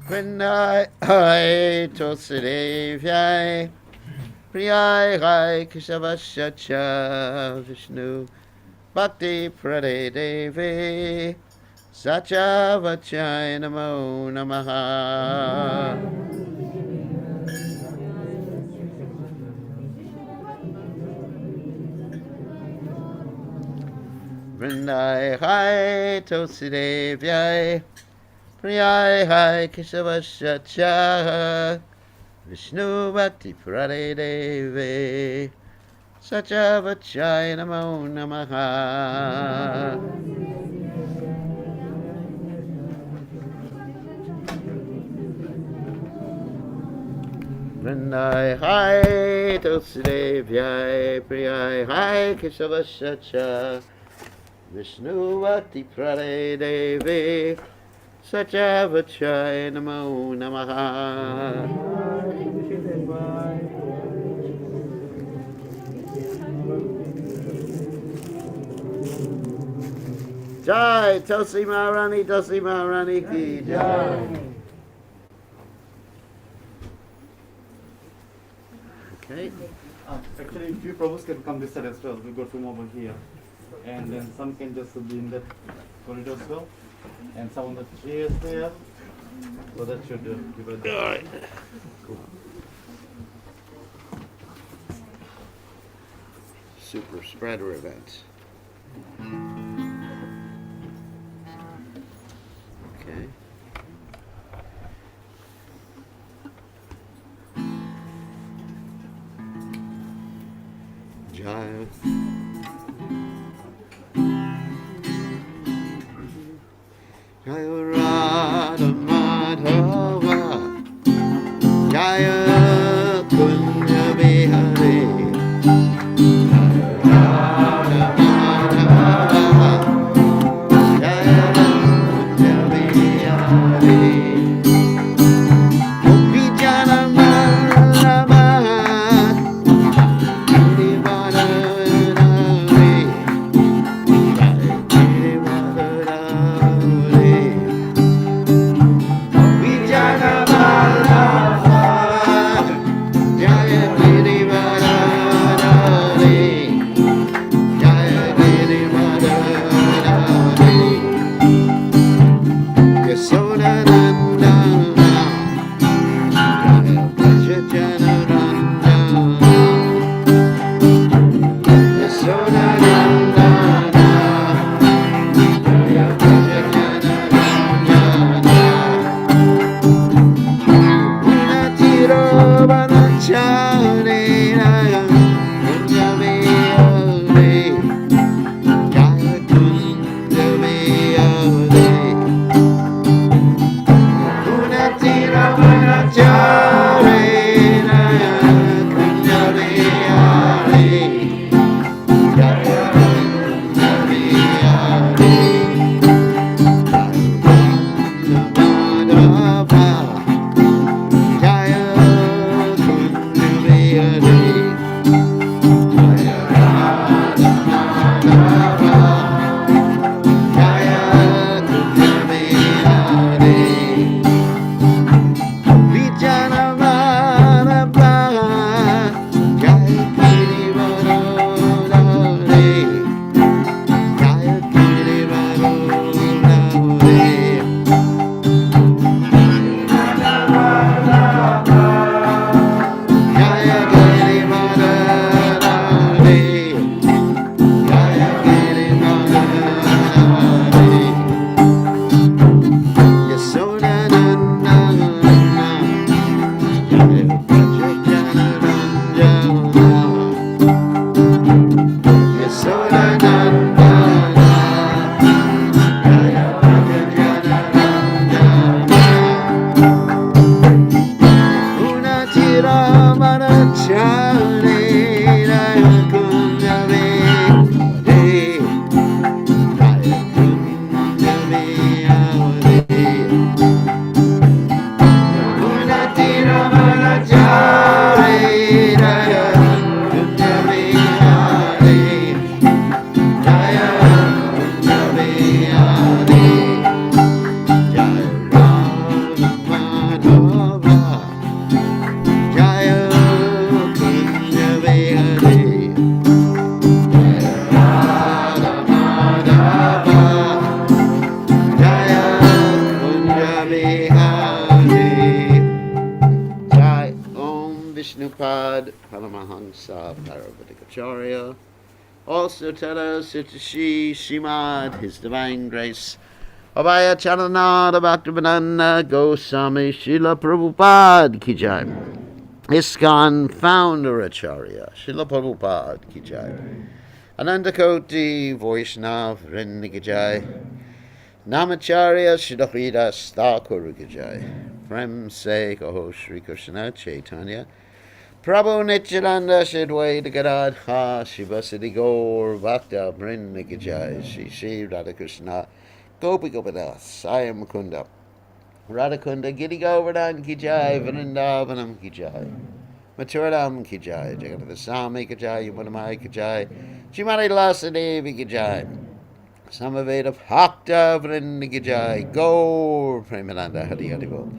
Vrinai Tosidevai Priyai Hai Keshavashacha Vishnu Bhakti Prade Devi Sacha Vachai Namo Namaha Vrindai Hai Tosidevai Priyai Hai Keshavashacha Vishnu Bhakti Prade Devi Sacha Vachai Namo Namaha Vrindai Hai Tulsidevai Priyai Hai Keshavashacha Vishnu Bhakti Prade Devi Sacha Vachai Namo Namaha Jai Tulsi Maharani ki Jai. Okay. Actually, few Prabhus can come this side as well. We've got room over here. And then some can just be in that corridor as well. And some on the chairs there. So that should give us. All right. Cool. Super spreader events. Okay. Jaya. Jaya Radha Madhava Jaya Kunya Bihari Jaya Radha Madhava Jaya Kunya Bihari Gopi Jana Madhava Bihari. Jai Om Vishnupad Paramahansa Paravatikacharya. Also tell us Sitashi Shimad, His Divine Grace, Abhaya Charanada Bhaktivedanta Goswami Srila Prabhupada Ki Jai. ISKCON Founder Acharya Srila Prabhupada Ki Jai. Anandakoti Vaishnav Vrinda Ki Jai. Namacharya Shridharidas Thakur Ki Jai. Prem Se Kaho Shri Krishna Chaitanya Prabhu Nityananda Shadwaita Gadadha Shivasati Gaur Bhakta Vrinda Ki Jai. Shri Shri Radhakrishna Gopi Gopadas Sayam Kunda Radhakunda Giri Govardhan Ki Jai Vrindavanam Ki Jai Mathuram Ki Jai Jagannath Swami Ki Jai Yamunamai Ki Jai Shrimati Lasadevi Ki Jai Samaveda Bhakta Vrinda Ki Jai Gaur Premananda Hari Hari Bol.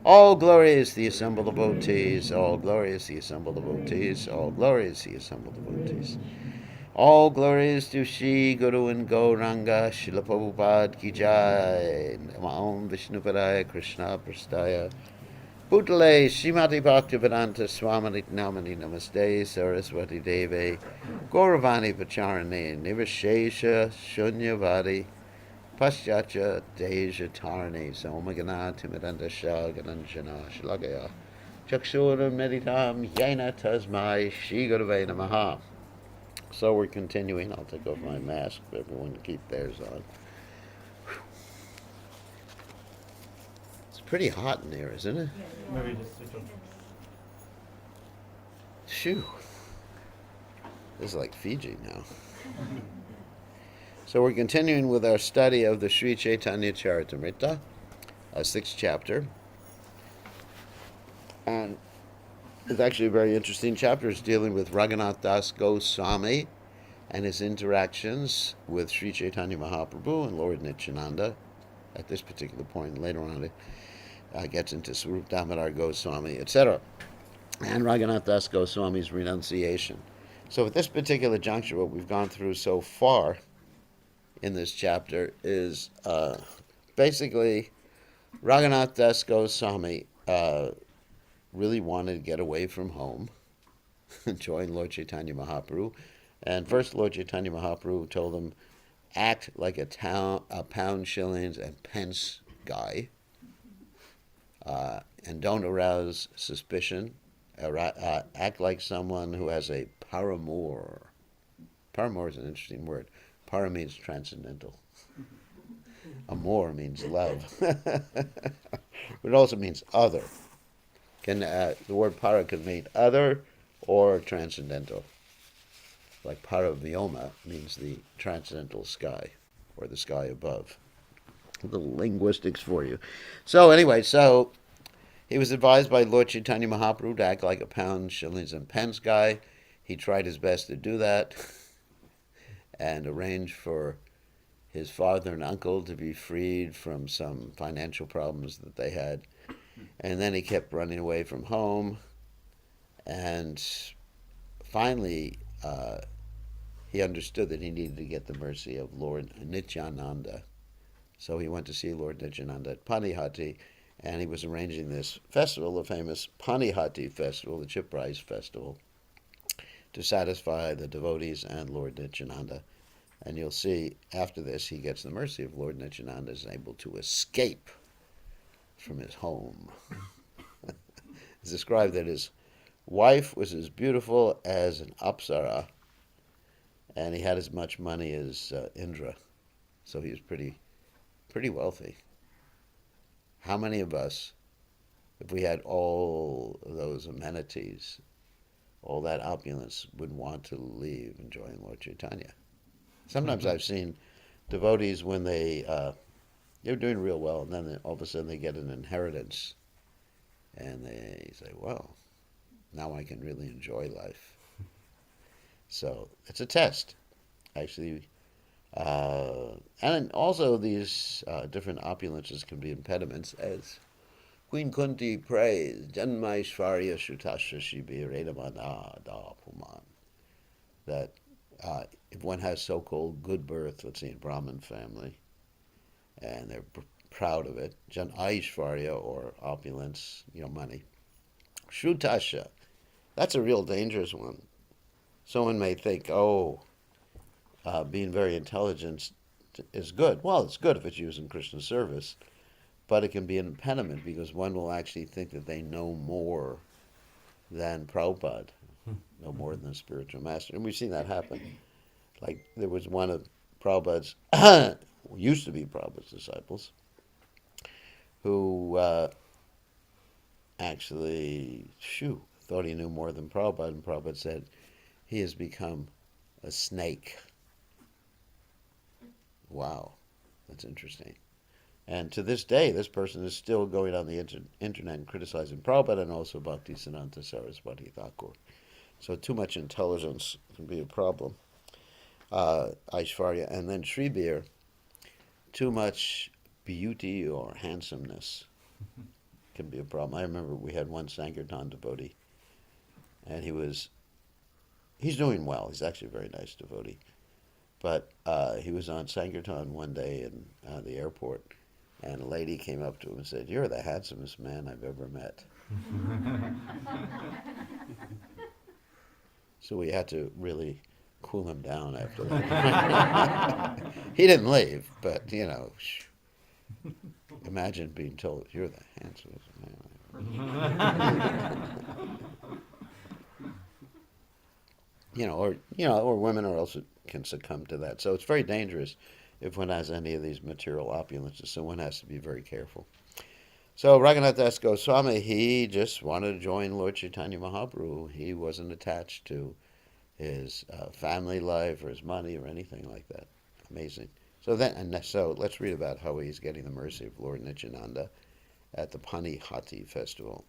All glory is the assembled devotees, all glory is the assembled devotees, all glory is the assembled devotees. All glory is to Shri Guru and Gauranga, Srila Prabhupada Ki Jai, Om Vishnupadaya Krishna Prastaya, Bhutale Srimati Bhaktivedanta Swami Namani Namaste Saraswati Deve, Gauravani Pacharane, Nivashesha Shunyavadi, Paschatya Deja Tarani, Somagana Timidanda Shah Gananjana Shlagaya, Chakshura Meditam Yena Tasmai Shri Gurave Namaha. So we're continuing. I'll take off my mask, but everyone can keep theirs on. It's pretty hot in here, isn't it? Maybe just switch on. Phew. This is like Fiji now. So we're continuing with our study of the Sri Caitanya Caritamrta, a 6th chapter. And it's actually a very interesting chapter. It's dealing with Raghunath Das Goswami and his interactions with Sri Chaitanya Mahaprabhu and Lord Nityananda at this particular point. Later on it gets into Swarup Damodar Goswami, etc. And Raghunath Das Goswami's renunciation. So at this particular juncture, what we've gone through so far in this chapter is basically Raghunath Das Goswami really wanted to get away from home and join Lord Chaitanya Mahaprabhu. And first Lord Chaitanya Mahaprabhu told him, act like a pound, shillings, and pence guy, and don't arouse suspicion. Act like someone who has a paramour. Paramour is an interesting word. Para means transcendental. Amor means love. But it also means other. The word para can mean other or transcendental. Like paravyoma means the transcendental sky, or the sky above. A little linguistics for you. So anyway, he was advised by Lord Chaitanya Mahaprabhu to act like a pound, shillings, and pence guy. He tried his best to do that and arranged for his father and uncle to be freed from some financial problems that they had. And then he kept running away from home. And finally, he understood that he needed to get the mercy of Lord Nityananda. So he went to see Lord Nityananda at Panihati, and he was arranging this festival, the famous Panihati festival, the Chip Rice festival, to satisfy the devotees and Lord Nityananda. And you'll see after this he gets the mercy of Lord Nityananda, is able to escape from his home. It's described that his wife was as beautiful as an apsara, and he had as much money as Indra. So he was pretty wealthy. How many of us, if we had all those amenities, all that opulence, would want to leave and join Lord Chaitanya? Sometimes I've seen devotees when they're doing real well, and then all of a sudden they get an inheritance, and they say, well, now I can really enjoy life. So it's a test, actually. And also these different opulences can be impediments, as Queen Kunti prays, Janmaishvarya Shutasha Shibi Redamana Da Puman. That if one has so-called good birth, let's say in Brahmin family, and they're proud of it. Jan Aishvarya, or opulence, money. Shrutasha, that's a real dangerous one. Someone may think, being very intelligent is good. Well, it's good if it's used in Krishna service, but it can be an impediment because one will actually think that they know more than Prabhupada, no more than the spiritual master. And we've seen that happen. Like there was one of Prabhupada's, used to be Prabhupada's disciples, who actually, thought he knew more than Prabhupada, and Prabhupada said, he has become a snake. Wow, that's interesting. And to this day, this person is still going on the internet and criticizing Prabhupada and also Bhaktisiddhanta Saraswati Thakur. So too much intelligence can be a problem. Aishvarya. And then Shribir, too much beauty or handsomeness can be a problem. I remember we had one Sankirtan devotee, and he's doing well. He's actually a very nice devotee. But he was on Sankirtan one day in the airport, and a lady came up to him and said, "You're the handsomest man I've ever met." So we had to really cool him down after that. He didn't leave, but, imagine being told, "You're the handsomest man or women are also can succumb to that. So it's very dangerous if one has any of these material opulences, so one has to be very careful. So Raghunath Das Goswami, he just wanted to join Lord Chaitanya Mahaprabhu. He wasn't attached to his family life or his money or anything like that. Amazing. So let's read about how he's getting the mercy of Lord Nityananda at the Panihati festival.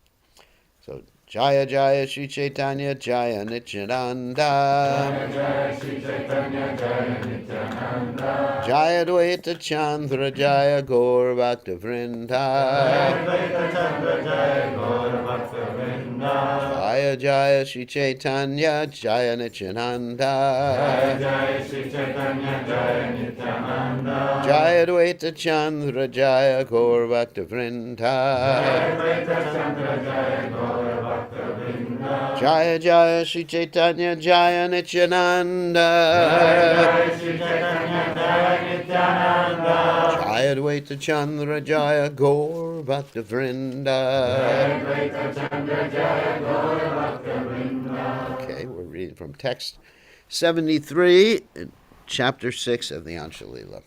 So, Jaya Jaya Shri Chaitanya Jaya Nityananda Jaya Jaya Shri Chaitanya Jaya Nityananda Jaya Dvaita Chandra Jaya Gaur Bhakta Vrinda Jaya Dvaita Chandra Jaya Gaur Bhakta Vrinda Jaya Jaya Shri Chaitanya Jaya Nityananda Jaya Jaya Shri Chaitanya Jaya Nityananda Jaya Dvaita Chandra Jaya Gaur Bhakta Vrinda Jaya Dvaita Chandra Jaya Gaur Jaya Jaya Shri Chaitanya Jaya Nityananda Jaya Shri Chaitanya Jaya Nityananda Jaya Dvaita Chandra Jaya Gaur Bhakta Vrinda Jaya Dvaita Chandra Jaya Gaur Bhakta Vrinda. Okay, we're reading from text 73, chapter 6 of the Ansha Lila.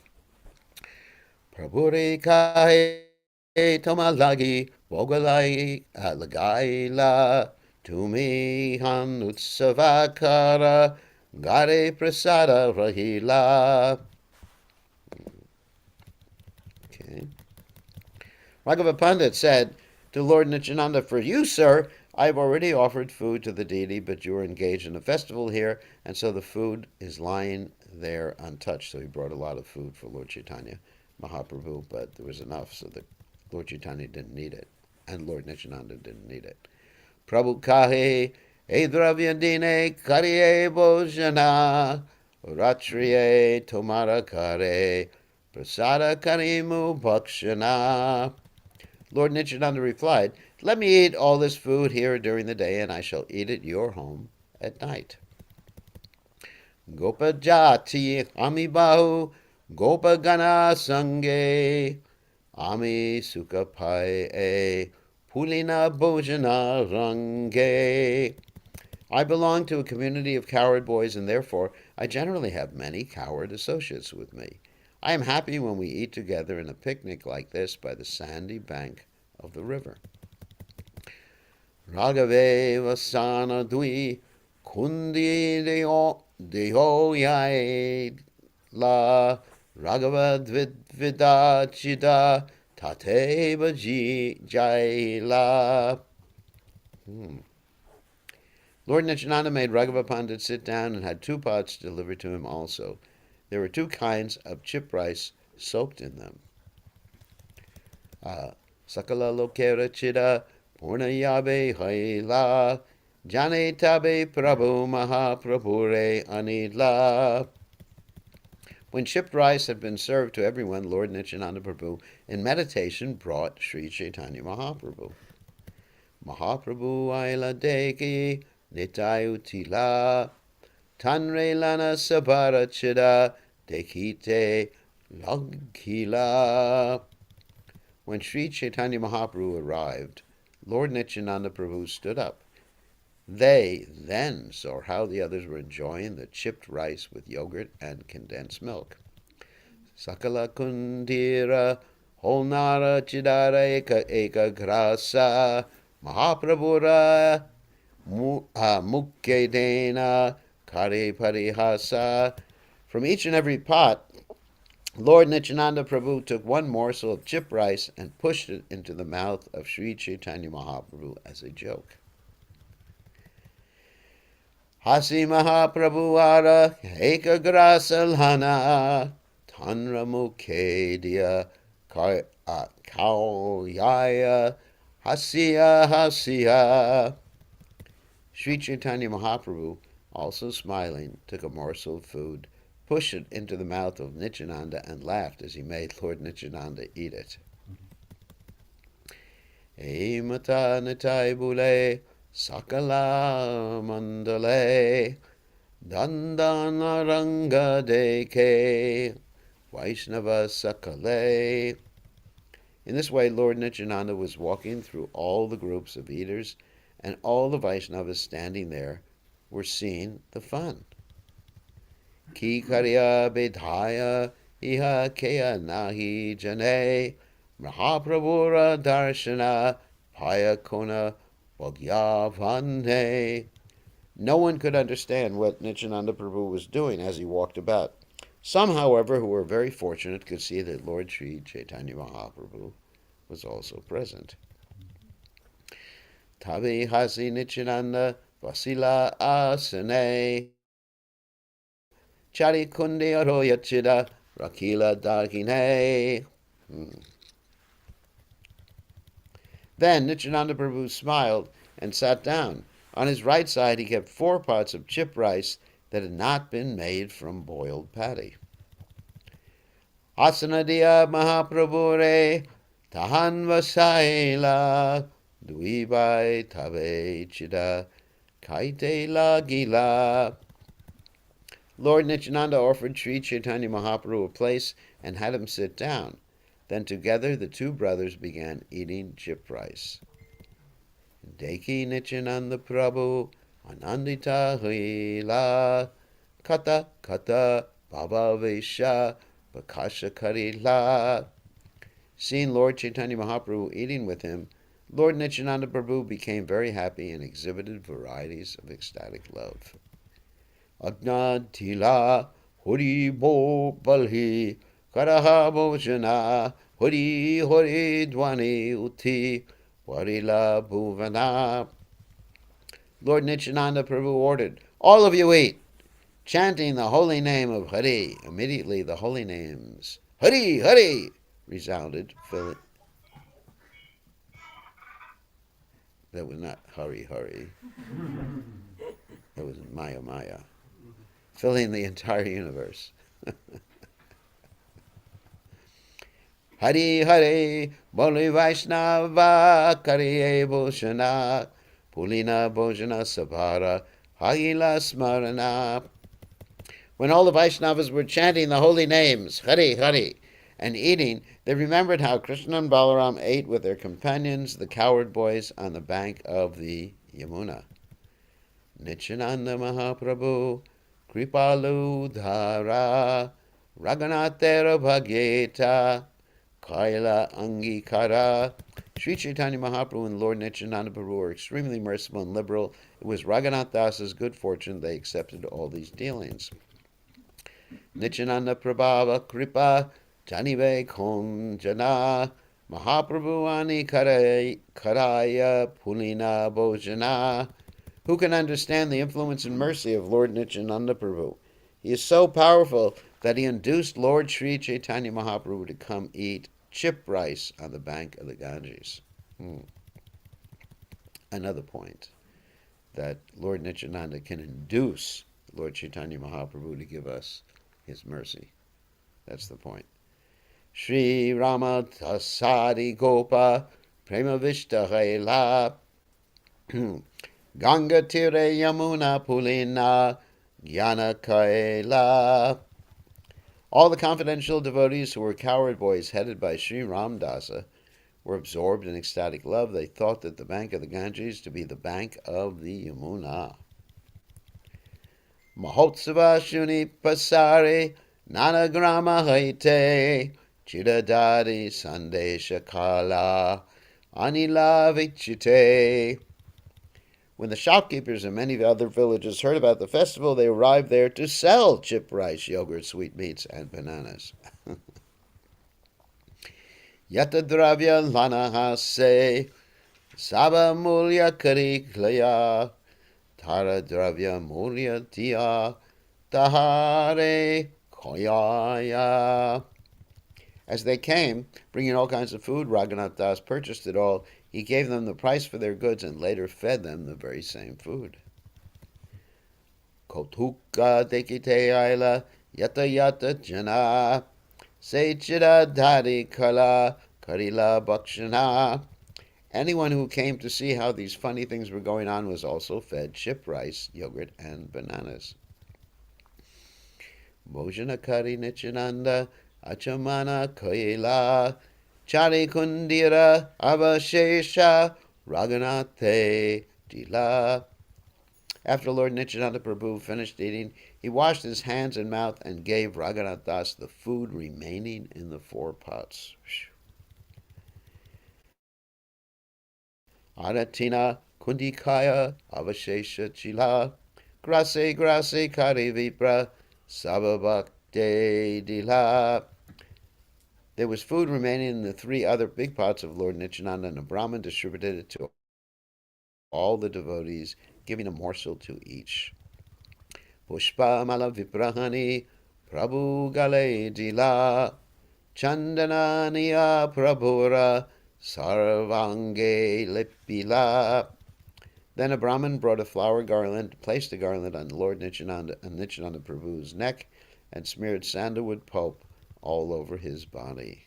Prabhuri Kahe Tomalagi Bogalai Lagaila Tumi Han Utsavakara Gare Prasada Rahila. Okay. Raghava Pandit said to Lord Nityananda, "For you, sir, I have already offered food to the deity, but you are engaged in a festival here, and so the food is lying there untouched." So he brought a lot of food for Lord Chaitanya Mahaprabhu, but there was enough so that Lord Chaitanya didn't need it, and Lord Nityananda didn't need it. Prabhu kahe edravyandine kariye bhojana ratriye tomara kare prasada karimu bhakshana. Lord Nityananda replied, "Let me eat all this food here during the day, and I shall eat at your home at night." Gopa jati amibahu gopa gana sange ami sukha paye pulina bhojana range. I belong to a community of coward boys, and therefore I generally have many coward associates with me. I am happy when we eat together in a picnic like this by the sandy bank of the river. Raghave vasana dui kundi deho yai la Raghava dvidvida chida tateva jaila. Lord Nityananda made Raghava Pandit sit down and had 2 pots delivered to him also. There were 2 kinds of chip rice soaked in them. Sakala lokera chida purnayabe haila jane tabe prabhu mahaprabhure anila. When chipped rice had been served to everyone, Lord Nityananda Prabhu in meditation brought Sri Chaitanya Mahaprabhu. Mahaprabhu aila deki nitayutila tanre lana sabara chida dekite lagila. When Sri Chaitanya Mahaprabhu arrived, Lord Nityananda Prabhu stood up. They then saw how the others were enjoying the chipped rice with yogurt and condensed milk. Sakala kundira holnara chidara eka grasa Mahaprabhura mukkedena kare parihasa. From each and every pot, Lord Nityananda Prabhu took one morsel of chipped rice and pushed it into the mouth of Sri Chaitanya Mahaprabhu as a joke. Hasi Mahaprabhu ara ekagrasalhana tanra mukhedia kauyaya hasya hasya. Sri Chaitanya Mahaprabhu, also smiling, took a morsel of food, pushed it into the mouth of Nityananda, and laughed as he made Lord Nityananda eat it. Mata nitai bule sakala mandale dandana ranga deke Vaishnava sakale. In this way, Lord Nityananda was walking through all the groups of eaters, and all the Vaishnavas standing there were seeing the fun. Ki karya bedhaya iha kaya nahi jane Mahaprabhura darshana paya kona bhagyavane. No one could understand what Nityananda Prabhu was doing as he walked about. Some, however, who were very fortunate could see that Lord Sri Chaitanya Mahaprabhu was also present. Tabi hasi Nityananda vasila asane chari kundi aroyachida rakila dargine. Then Nityananda Prabhu smiled and sat down. On his right side he kept 4 pots of chipped rice that had not been made from boiled paddy. Asanadiya Mahaprabhure tahan vasaila duibai tabe chida kaite lagila. Lord Nityananda offered Sri Chaitanya Mahaprabhu a place and had him sit down. Then together the 2 brothers began eating chipped rice. Deki Nityananda Prabhu Anandita Hila Kata Kata Baba Vesha Bakasha Karila. Seeing Lord Chaitanya Mahaprabhu eating with him, Lord Nityananda Prabhu became very happy and exhibited varieties of ecstatic love. Agnad Tila Hori Bo Balhi Karaha Bhojana Hori Hori Dwani Uti Varila Bhuvana. Lord Nityananda Prabhu ordered, "All of you eat," chanting the holy name of Hari. Immediately the holy names, Hari, Hari, resounded, filling. That was not Hari, Hari. That was Maya, Maya. Filling the entire universe. Hari, Hari, Boli Vaishnava, Kariye Bhoshana, Pulina Bhojana Sabhara, Hagila Smarana. When all the Vaishnavas were chanting the holy names, Hari, Hari, and eating, they remembered how Krishna and Balaram ate with their companions, the cowherd boys, on the bank of the Yamuna. Nityananda Mahaprabhu, Kripalu Dhara, Raghunathera Bhagyeta, Kaila Angikara. Sri Chaitanya Mahaprabhu and Lord Nityananda Prabhu were extremely merciful and liberal. It was Raghunath Das's good fortune they accepted all these dealings. Nityananda Prabhava Kripa Janive Kon Jana Mahaprabhu Ani Karaya Pulina Bhojana. Who can understand the influence and mercy of Lord Nityananda Prabhu? He is so powerful that he induced Lord Sri Chaitanya Mahaprabhu to come eat chipped rice on the bank of the Ganges. Another point, that Lord Nityananda can induce Lord Chaitanya Mahaprabhu to give us his mercy. That's the point. Sri Rama Tasadi Gopa Prema Vishtahela Ganga Tire Yamuna Pulina Jnana Kaila. All the confidential devotees who were coward boys headed by Sri Ram Dasa were absorbed in ecstatic love. They thought that the bank of the Ganges to be the bank of the Yamuna. Mahotsava Shuni Pasare Nanagrama Haite Chidadadi Sandesha Kala Anila Vichite. When the shopkeepers in many other villages heard about the festival, they arrived there to sell chip rice, yogurt, sweetmeats, and bananas. Yatadravya lanahase Saba mulya kari klaya Tara dravya mulya tiya Tahare koyaya. As they came, bringing all kinds of food, Raghunath Das purchased it all. He gave them the price for their goods and later fed them the very same food. Kotuka dekite aila yata yata jana sechida dhari kala karila bhakshana. Anyone who came to see how these funny things were going on was also fed chip rice, yogurt, and bananas. Bhojana kari nichananda achamana koila Chari Kundira Avashesha Raghunathe Dila. After Lord Nityananda Prabhu finished eating, he washed his hands and mouth and gave Raghunath Das the food remaining in the 4 pots. Anatina Kundikaya Avashesha Chila Grase Grase Kari Vipra Sababakte Dila. There was food remaining in the 3 other big pots of Lord Nityananda, and a Brahmin distributed it to all the devotees, giving a morsel to each. Pushpa mala viprahani prabhu gale dila chandananiya prabhura sarvange lepila. Then a Brahmin brought a flower garland, placed the garland on Lord Nityananda and Nityananda Prabhu's neck, and smeared sandalwood pulp all over his body.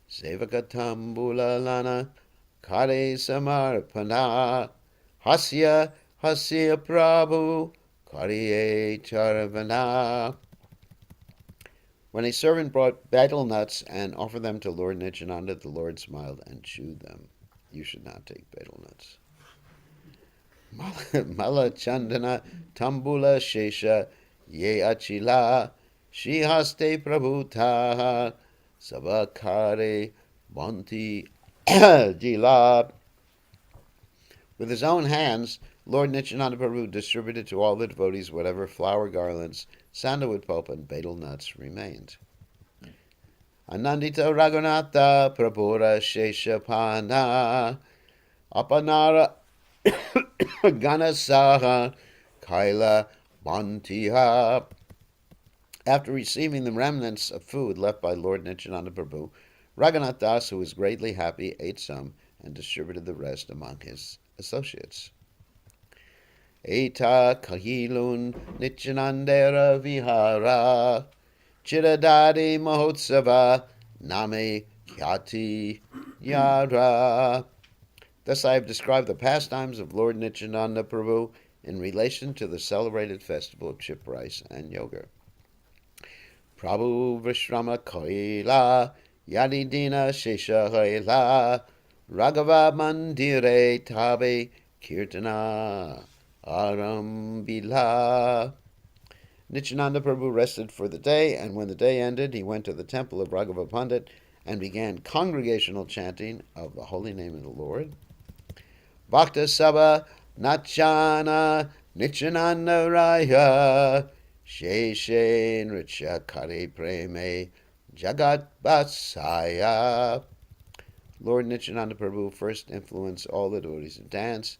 Sevakatambula lana kare samarpana hasya hasya prabhu kariye charavana. When a servant brought betel nuts and offered them to Lord Nityananda, the Lord smiled and chewed them. You should not take betel nuts. Mala chandana tambula shesha ye achila shihaste prabhuta sabakare banti jila. With his own hands, Lord Nityananda Prabhu distributed to all the devotees whatever flower garlands, sandalwood pulp, and betel nuts remained. Anandita Raghunatha Prabhura Sheshapana Apanara Ganasaha Kaila Bantiha. After receiving the remnants of food left by Lord Nityananda Prabhu, Raghunath Das, who was greatly happy, ate some and distributed the rest among his associates. Eta kahilun Nityanandera vihara chiradadi mahotsava name kyati yara. Thus I have described the pastimes of Lord Nityananda Prabhu in relation to the celebrated festival of chip rice and yogurt. Prabhu Vishrama Koila Yadidina Shesha Haila Raghava Mandire Tabe Kirtana Arambila. Nityananda Prabhu rested for the day, and when the day ended, he went to the temple of Raghava Pandit and began congregational chanting of the holy name of the Lord. Bhakta Sabha Nachana Nityananda Raya Sheshe Nritya Kare Preme Jagat Basaya. Lord Nityananda Prabhu first influenced all the devotees to dance,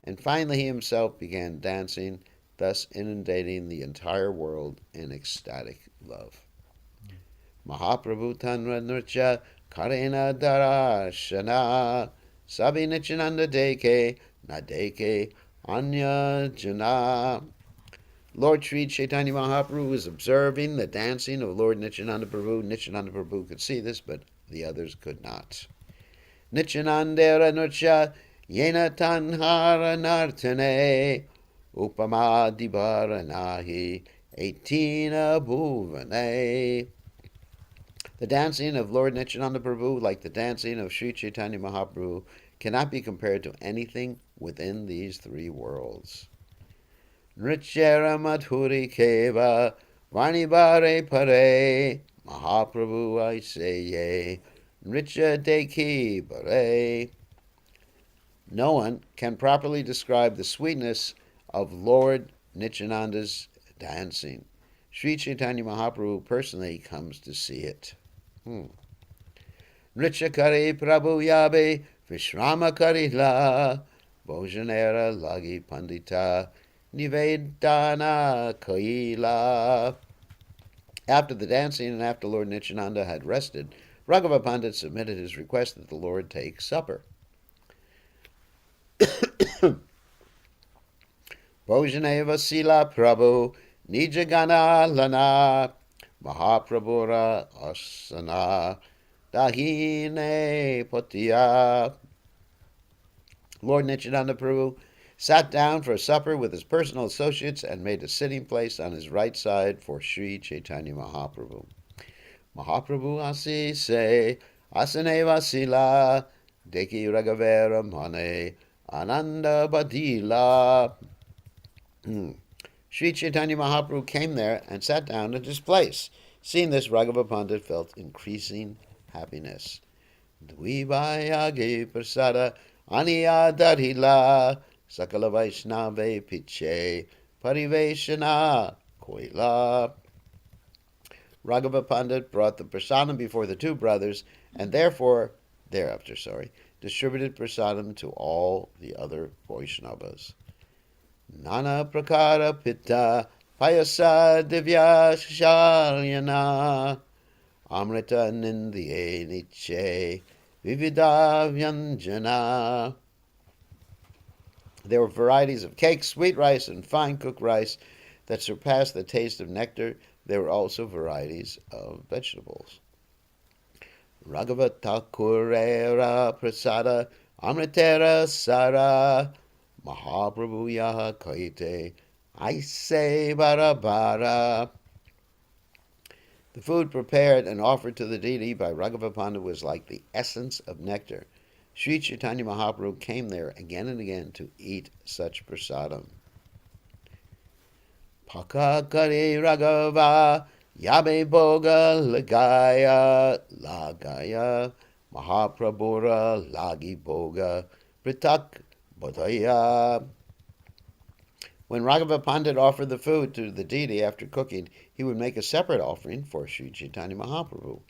and finally he himself began dancing, thus inundating the entire world in ecstatic love. Mahaprabhu Tanra Nritya Karena Darashana Sabi Nityananda Deke Nadeke Anya Jana. Lord Sri Chaitanya Mahaprabhu was observing the dancing of Lord Nityananda Prabhu. Nityananda Prabhu could see this, but the others could not. Nityanandera nurcha yena tanhara nartane upama dibara nahi etina bhuvane. The dancing of Lord Nityananda Prabhu, like the dancing of Sri Chaitanya Mahaprabhu, cannot be compared to anything within these three worlds. Nrityara madhuri keva varnibare pare Mahaprabhu I say ye Nritya deki bare. No one can properly describe the sweetness of Lord Nityananda's dancing. Sri Chaitanya Mahaprabhu personally comes to see it. Nritya kare prabhu yabe vishrama karila Bhojanera lagi pandita Nivedana Kaila. After the dancing and after Lord Nityananda had rested, Raghava Pandit submitted his request that the Lord take supper. Bhojaneva Sila Prabhu Nijagana Lana Mahaprabhura Asana Dahine Patiya. Lord Nityananda Prabhu sat down for supper with his personal associates and made a sitting place on his right side for Sri Chaitanya Mahaprabhu. Mahaprabhu asi se asane vasila deki ragavera mane ananda badila. Sri Chaitanya Mahaprabhu came there and sat down at his place. Seeing this, Raghava Pandit felt increasing happiness. Dvivayage prasada aniya darila Sakala Vaishnave Piche Pariveshana Koila. Raghava Pandit brought the prasadam before the two brothers and thereafter, distributed prasadam to all the other Vaishnavas. Nana Prakara Pitta Payasa Divya Shalyana Amrita Nindye Niche Vivida Vyanjana. There were varieties of cake, sweet rice, and fine cooked rice that surpassed the taste of nectar. There were also varieties of vegetables. Raghava Thakurera Prasada Amritera Sara Mahaprabhu Yaha Kaite Aise Barabara. The food prepared and offered to the deity by Raghava Pandit was like the essence of nectar. Sri Chaitanya Mahaprabhu came there again and again to eat such prasadam. Pakakari Raghava Yabe Boga Lagaya Mahaprabhura Lagi Boga Pritak Bodhaya. When Raghava Pandit offered the food to the deity after cooking, he would make a separate offering for Sri Chaitanya Mahaprabhu.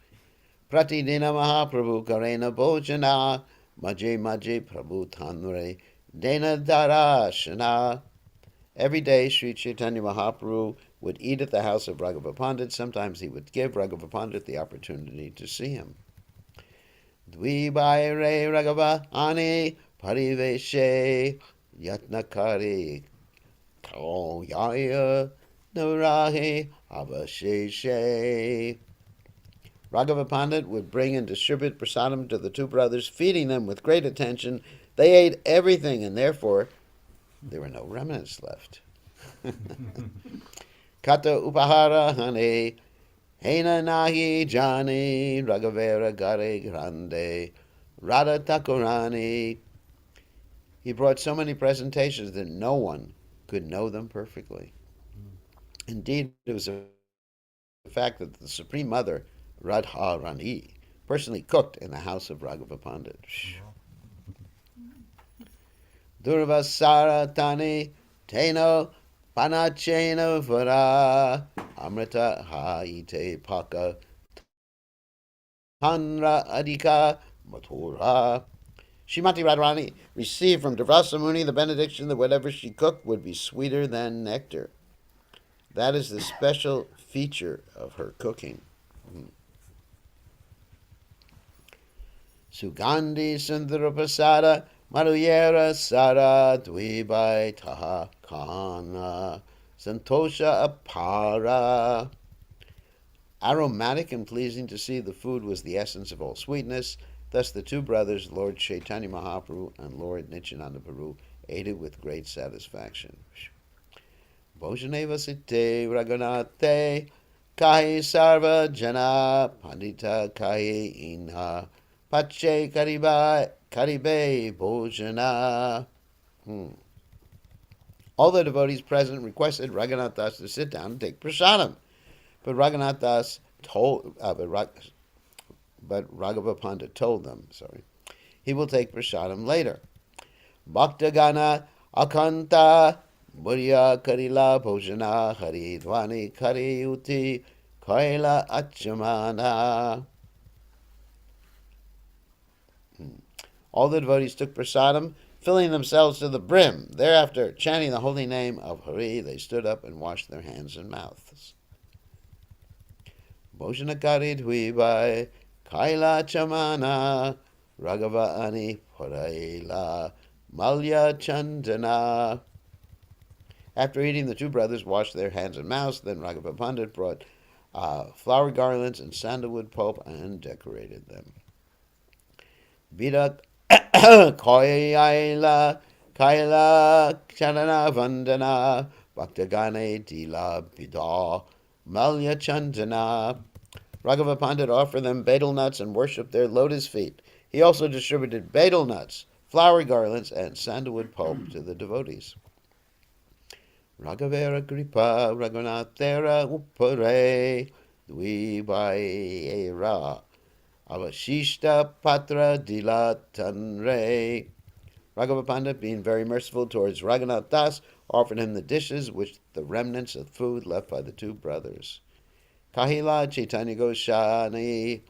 Pratidina Mahaprabhu Karena Bhojana Maje Prabhu Tanre Dena Darashana. Every day Sri Chaitanya Mahaprabhu would eat at the house of Raghava Pandit. Sometimes he would give Raghava Pandit the opportunity to see him. Dvibaire Raghava Ani Pariveshe Yatnakari Kauyaya Narahe Avasheshe. Raghava Pandit would bring and distribute prasadam to the two brothers, feeding them with great attention. They ate everything, and therefore there were no remnants left. Kata upahara hane hena nahi jani Raghavera gare grande Radha Thakurani. He brought so many presentations that no one could know them perfectly. Indeed, it was a fact that the Supreme Mother, Radharani, personally cooked in the house of Raghava Pandit. Durvasara tani teno panachena vara amrita haite paka tanra adika mathura. Shrimati Radharani received from Durvasa Muni the benediction that whatever she cooked would be sweeter than nectar. That is the special feature of her cooking. Sugandhi Sundarapasada Maruyera Sara Dvibai Taha Kana Santosha apara. Aromatic and pleasing to see, the food was the essence of all sweetness. Thus the two brothers, Lord Caitanya Mahaprabhu and Lord Nityananda Prabhu, ate it with great satisfaction. Bhojaneva site raghunate kahi sarva jana pandita kahi inha pache karibe bhojana. All the devotees present requested Raghunath Das to sit down and take prasadam. But Raghunath Das but Raghava Pandit told them, he will take prasadam later. Bhaktagana akanta murya karila bhojana haridvani kari uti kaila achamana. All the devotees took prasadam, filling themselves to the brim. Thereafter, chanting the holy name of Hari, they stood up and washed their hands and mouths. Bhojanakari dvibai kaila chamana Raghava ani paraila malya chandana. After eating, the two brothers washed their hands and mouths. Then Raghava Pandit brought flower garlands and sandalwood pulp and decorated them. Bidak kaila chanana vandana bhaktagane dila bida malya chandana. Raghava Pandit offered them betel nuts and worshipped their lotus feet. He also distributed betel nuts, flower garlands, and sandalwood pulp to the devotees. Raghavera Kripa Raghunathera Uppare Dvibayera Avashishta Patra Dilatanre. Raghava Pandit, being very merciful towards Raghunath Das, offered him the dishes which the remnants of food left by the two brothers. Kahila Caitanya Goswami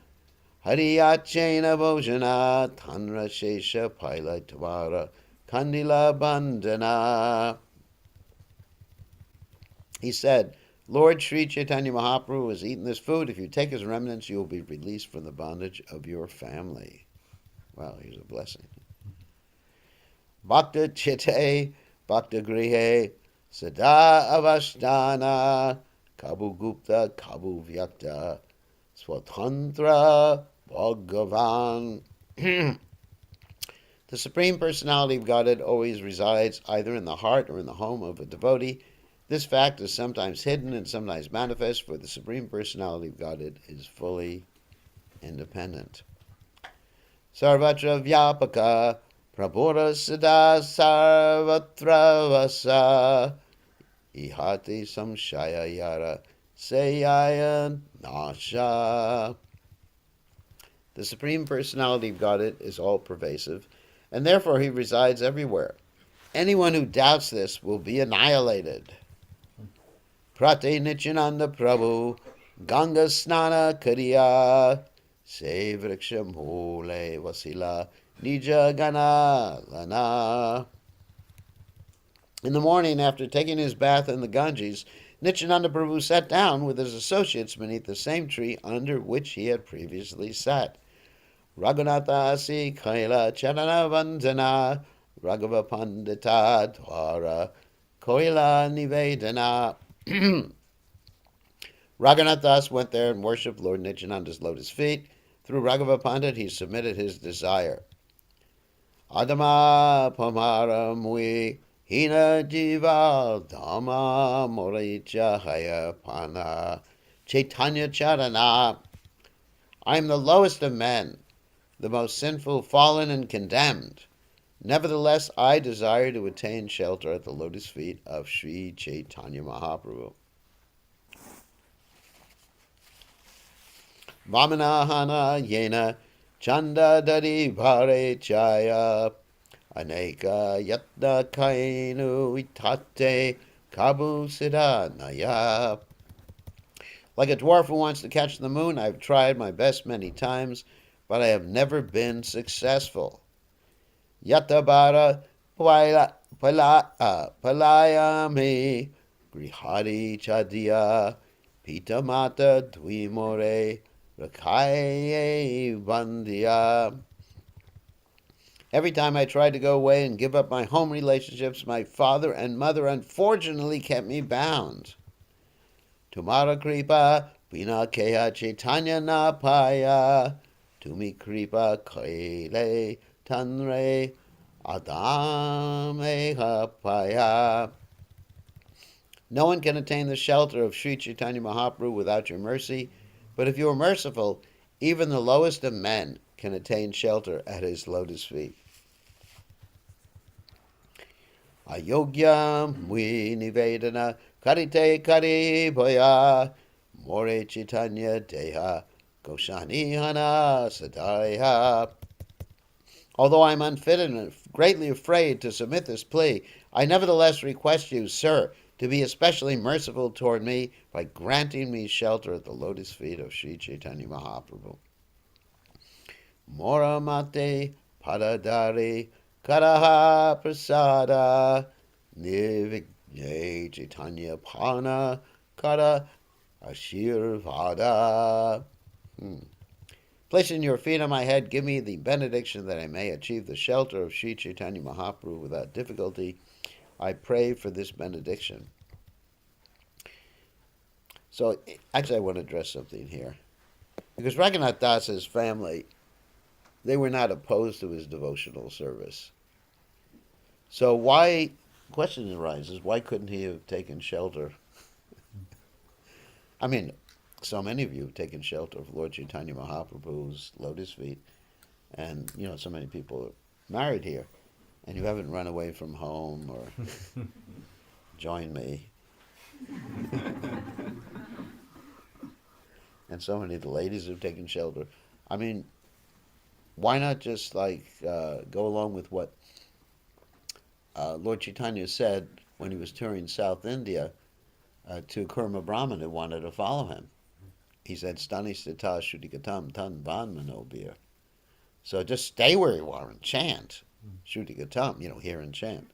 Hariyachena Bhojana Tanra Shesha Paila Tamara Kandila Bandana. He said, Lord Sri Caitanya Mahaprabhu has eaten this food. If you take his remnants, you will be released from the bondage of your family. Wow, here's a blessing. Bhakta Chitte Bhakta Grihe Sada Avasthana Kabu Gupta Kabu Vyakta Swatantra Bhagavan. The Supreme Personality of Godhead always resides either in the heart or in the home of a devotee. This fact is sometimes hidden and sometimes manifest, for the Supreme Personality of Godhead is fully independent. Sarvatra Vyapaka Prabhura Siddha Sarvatra Vasa Ihati Samshaya Yara Seyaya Nasha. The Supreme Personality of Godhead is all-pervasive, and therefore he resides everywhere. Anyone who doubts this will be annihilated. Prate Nityananda Prabhu Ganga Snana Kariya Se Vriksha Mule Vasila Nija Gana Lana. In the morning, after taking his bath in the Ganges, Nityananda Prabhu sat down with his associates beneath the same tree under which he had previously sat. Raghunatha Asi Kaila Charana Vandana Raghava Pandita Dwara Koila Nivedana. Raghunath Das went there and worshipped Lord Nityananda's lotus feet. Through Raghava Pandit, he submitted his desire. Adama Pamara Mui Hina Jiva Dhamma Moricha Haya Pana Caitanya Charana. I am the lowest of men, the most sinful, fallen, and condemned. Nevertheless, I desire to attain shelter at the lotus feet of Sri Caitanya Mahaprabhu. Vamanahana yena chanda dari bhare chaya aneka yatna kainu itate kabu siddhanaya. Like a dwarf who wants to catch the moon, I have tried my best many times, but I have never been successful. Yatabara palayami grihari chadiya pitamata dvimore rakaye bandiya. Every time I tried to go away and give up my home relationships, my father and mother unfortunately kept me bound. Tumara kripa pina keha chaitanya na paya. Tumi kripa kaile tanre adame hapaya. No one can attain the shelter of Sri Chaitanya Mahaprabhu without your mercy, but if you are merciful, even the lowest of men can attain shelter at his lotus feet. Ayogya mui nivedana karite karibhaya more Chaitanya deha goshani hana sadaya. Although I am unfitted and greatly afraid to submit this plea, I nevertheless request you, sir, to be especially merciful toward me by granting me shelter at the lotus feet of Sri Chaitanya Mahaprabhu. Mora mate padadari karaha prasada nirvigne Chaitanya pana kara ashirvada. Placing your feet on my head, give me the benediction that I may achieve the shelter of Sri Chaitanya Mahaprabhu without difficulty. I pray for this benediction. So, actually, I want to address something here. Because Raghunath Das's family, they were not opposed to his devotional service. So the question arises, why couldn't he have taken shelter? I mean, so many of you have taken shelter of Lord Chaitanya Mahaprabhu's lotus feet, and, so many people are married here, and you haven't run away from home or joined me. And so many of the ladies have taken shelter. I mean, why not just go along with what Lord Chaitanya said when he was touring South India to Kurma Brahman who wanted to follow him? He said, Stani stita shudikatam tan van manobir. So just stay where you are and chant. Shudikatam, hear and chant.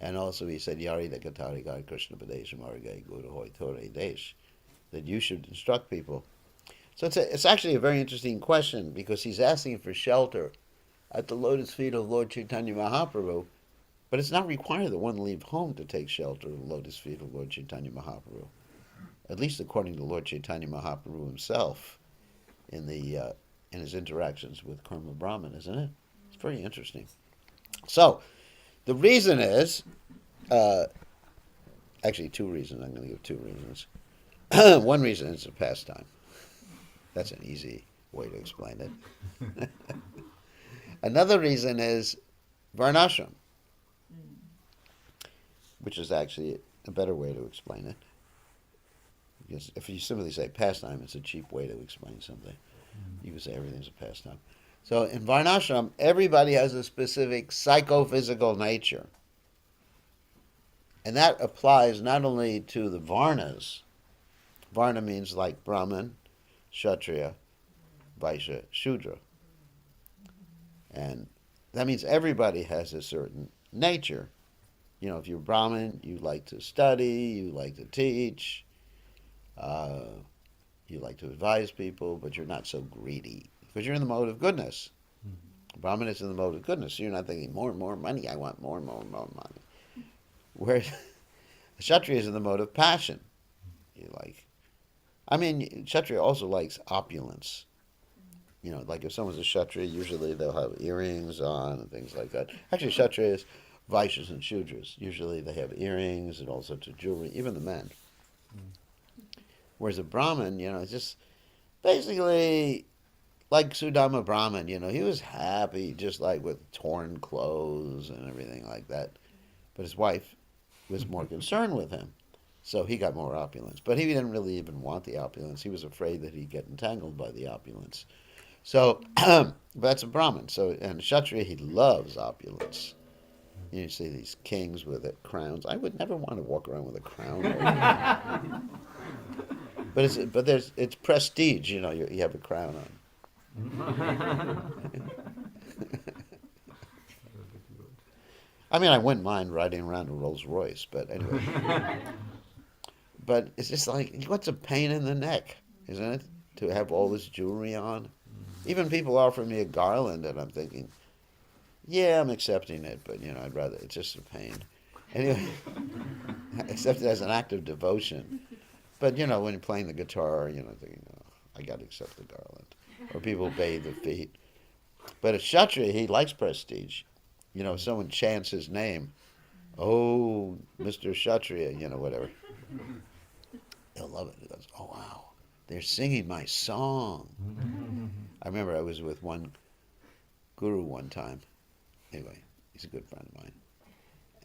And also he said, Yari da katari gai Krishna Padesh Margai Guru Hoi Tore Desh, that you should instruct people. So it's actually a very interesting question, because he's asking for shelter at the lotus feet of Lord Chaitanya Mahaprabhu, but it's not required that one leave home to take shelter of the lotus feet of Lord Chaitanya Mahaprabhu, at least according to Lord Chaitanya Mahaprabhu himself in his interactions with Kurma Brahman, isn't it? It's very interesting. So, the reason is, actually two reasons. I'm going to give two reasons. One reason is a pastime. That's an easy way to explain it. Another reason is varnashram, which is actually a better way to explain it. Because if you simply say pastime, it's a cheap way to explain something. You can say everything's a pastime. So in varnashram, everybody has a specific psychophysical nature. And that applies not only to the varnas. Varna means like Brahman, Kshatriya, Vaishya, Shudra. And that means everybody has a certain nature. If you're Brahmin, you like to study, you like to teach, you like to advise people, but you're not so greedy, because you're in the mode of goodness. Brahmin is in the mode of goodness, so you're not thinking, more and more money, I want more and more and more money. Whereas Kshatriya is in the mode of passion. Kshatriya also likes opulence. Like if someone's a Kshatriya, usually they'll have earrings on and things like that. Actually, Kshatriyas, Vaishyas, and Shudras, usually they have earrings and all sorts of jewelry, even the men. Whereas a Brahmin, it's just basically like Sudama Brahman, he was happy just like with torn clothes and everything like that. But his wife was more concerned with him. So he got more opulence. But he didn't really even want the opulence. He was afraid that he'd get entangled by the opulence. So, that's a Brahmin. So, and Kshatriya, he loves opulence. You see these kings with crowns. I would never want to walk around with a crown. But it's prestige, you have a crown on. I wouldn't mind riding around a Rolls Royce, but anyway. But it's just like, what's a pain in the neck, isn't it? To have all this jewelry on. Even people offer me a garland, and I'm thinking, Yeah, I'm accepting it, but I'd rather, it's just a pain. Anyway, accept it as an act of devotion. But when you're playing the guitar, thinking, oh, I got to accept the garland. Or people bathe their feet. But a Kshatriya, he likes prestige. If someone chants his name, oh, Mr. Kshatriya, whatever. He'll love it. He goes, oh, wow, they're singing my song. I remember I was with one guru one time. Anyway, he's a good friend of mine.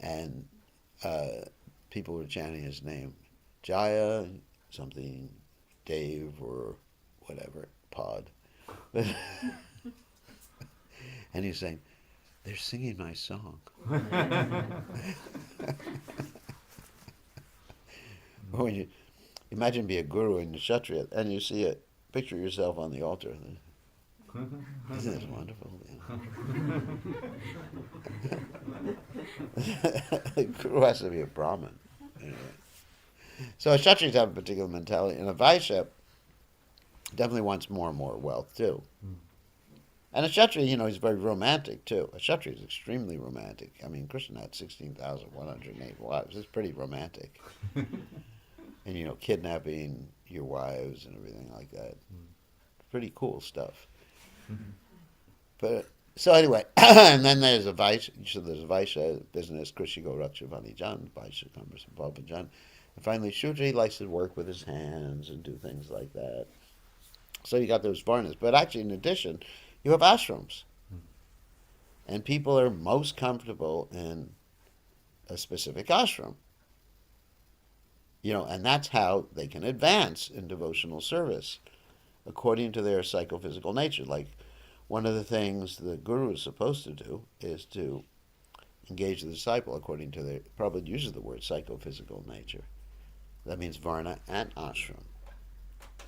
And people were chanting his name. Jaya, something, Dave, or whatever, Pod. And he's saying, they're singing my song. When you imagine be a guru in the Kshatriya, and you see a picture of yourself on the altar. Isn't this wonderful? The guru has to be a Brahmin. Anyway. So a Kshatriyas have a particular mentality, and a Vaishya definitely wants more and more wealth too. And a Kshatriya, he's very romantic too. A Kshatriya is extremely romantic. I mean, Krishna had 16,108 wives. It's pretty romantic. And kidnapping your wives and everything like that. Pretty cool stuff. But so anyway, and then there's a Vaishya. So there's a Vaishya business, Krishigo Rakshivani Jan, Vaishya Kamras and Jan. And finally, Shudra, he likes to work with his hands and do things like that. So you got those varnas. But actually, in addition, you have ashrams. And people are most comfortable in a specific ashram. And that's how they can advance in devotional service, according to their psychophysical nature. Like, one of the things the guru is supposed to do is to engage the disciple according to their, Prabhupada uses the word psychophysical nature. That means varna and ashram.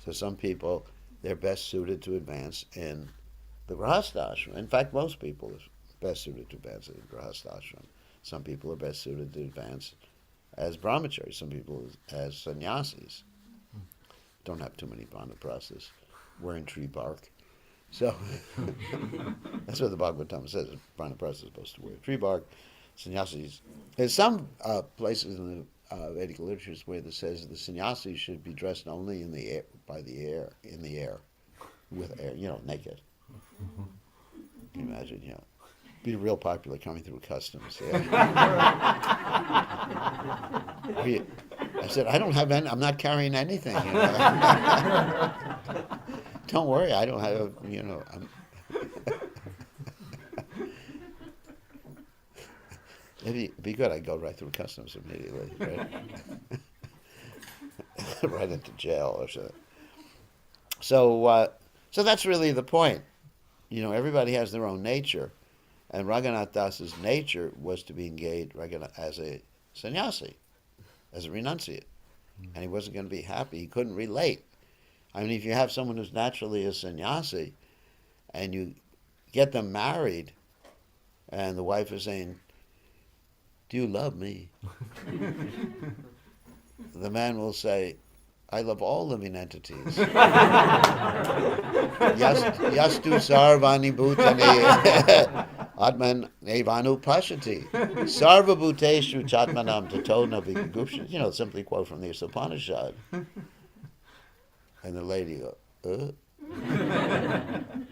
So some people, they're best suited to advance in the grahastha ashram. In fact, most people are best suited to advance in the grahastha ashram. Some people are best suited to advance as brahmacharis, some people as sannyasis. Don't have too many vanaprasthas wearing tree bark. So that's what the Bhagavatam says. Vanaprastha is supposed to wear tree bark. Sannyasis. There's some places in the Vedic literatures where it says the sannyasis should be dressed only in the air, in the air, with air, naked. Can you imagine? Be real popular coming through customs. Yeah. I said, I don't have any. I'm not carrying anything. Don't worry, I don't have. It'd be good. I'd go right through customs immediately, right? Right into jail or something. So that's really the point. Everybody has their own nature. And Raghunath Das's nature was to be engaged as a sannyasi, as a renunciate. And he wasn't going to be happy. He couldn't relate. I mean, if you have someone who's naturally a sannyasi and you get them married and the wife is saying, do you love me? The man will say, I love all living entities. Yastu sarvani bhutani atman evanu pashati. Sarva bhuteshu chatmanam tatona vigupsha. Simply quote from the Upanishad. And the lady goes, Can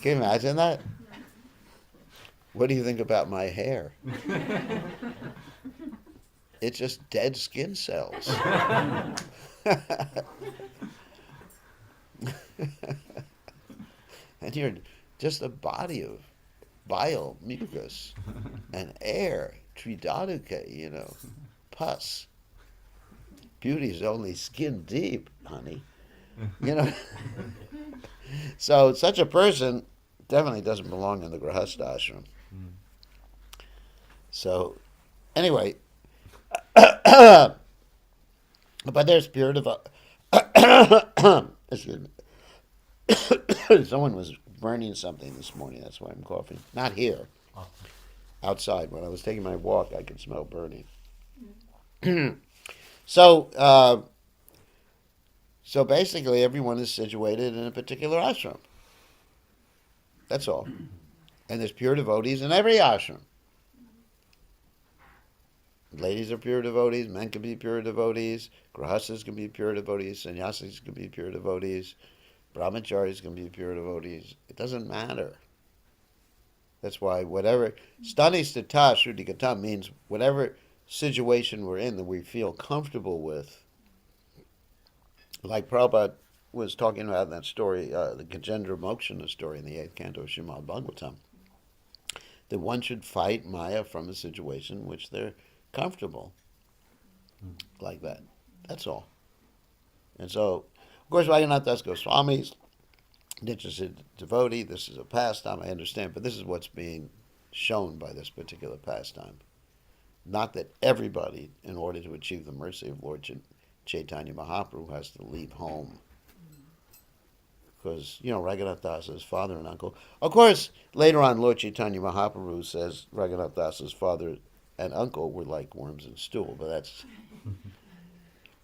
you imagine that? What do you think about my hair? It's just dead skin cells. And you're just a body of bile, mucus, and air, tridaduke, pus. Beauty is only skin deep, honey. So such a person definitely doesn't belong in the grahastha ashram. So, anyway, but their spirit of excuse me. Someone was burning something this morning. That's why I'm coughing. Not here. Outside. When I was taking my walk, I could smell burning. So basically, everyone is situated in a particular ashram. That's all. And there's pure devotees in every ashram. Ladies are pure devotees, men can be pure devotees, grahastas can be pure devotees, sannyasis can be pure devotees, brahmacharis can be pure devotees. It doesn't matter. That's why whatever, stani stata shrudikatam means whatever situation we're in that we feel comfortable with. Like Prabhupada was talking about in that story, the Gajendra Mokshana story in the 8th canto of Srimad Bhagavatam, that one should fight Maya from a situation in which they're comfortable, like that. That's all. And so, of course, Raghunath Das Goswami's interested devotee. This is a pastime, I understand, but this is what's being shown by this particular pastime. Not that everybody, in order to achieve the mercy of Lord Chaitanya Mahaprabhu, has to leave home. Because, Raghunath Das's father and uncle. Of course, later on, Lord Chaitanya Mahaprabhu says Raghunath Das's father and uncle were like worms in stool, but that's...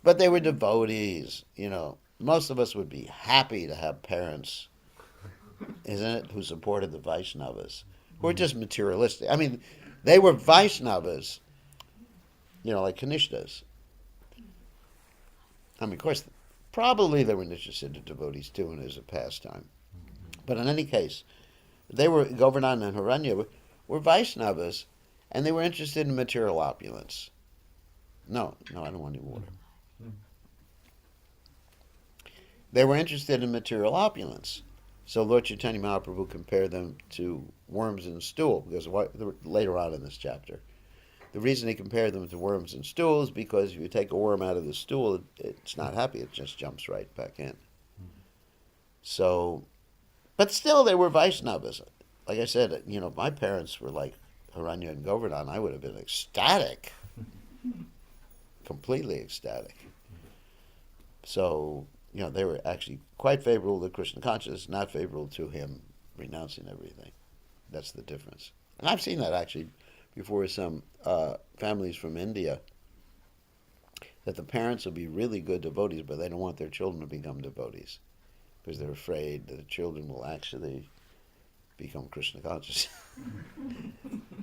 But they were devotees, Most of us would be happy to have parents, isn't it, who supported the Vaishnavas, who were just materialistic. I mean, they were Vaishnavas, like Kanishtas. I mean, of course, probably they were Nishasiddha devotees too, and it was a pastime. But in any case, they were, Govardhan and Haranya were Vaishnavas, and they were interested in material opulence. No, I don't want any water. They were interested in material opulence. So Lord Chaitanya Mahaprabhu compared them to worms in stool, because later on in this chapter. The reason he compared them to worms in stool is because if you take a worm out of the stool, it's not happy, it just jumps right back in. So, but still they were Vaishnavas. Like I said, my parents were like Haranya and Govardhan. I would have been ecstatic. Completely ecstatic. So, they were actually quite favorable to Krishna consciousness, not favorable to him renouncing everything. That's the difference. And I've seen that actually before with some families from India, that the parents will be really good devotees, but they don't want their children to become devotees because they're afraid that the children will actually become Krishna conscious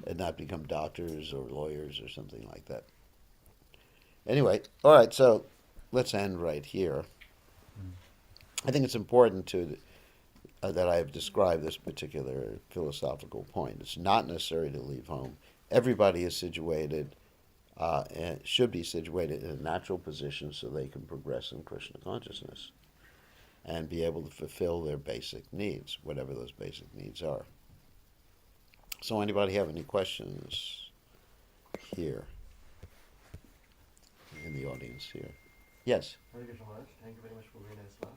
and not become doctors or lawyers or something like that. Anyway, all right, so let's end right here. I think it's important that I have described this particular philosophical point. It's not necessary to leave home. Everybody is situated and should be situated in a natural position so they can progress in Krishna consciousness and be able to fulfill their basic needs, whatever those basic needs are. So anybody have any questions here in the audience here? Yes? Hare Krishna Maharaj, thank you very much for a very nice class.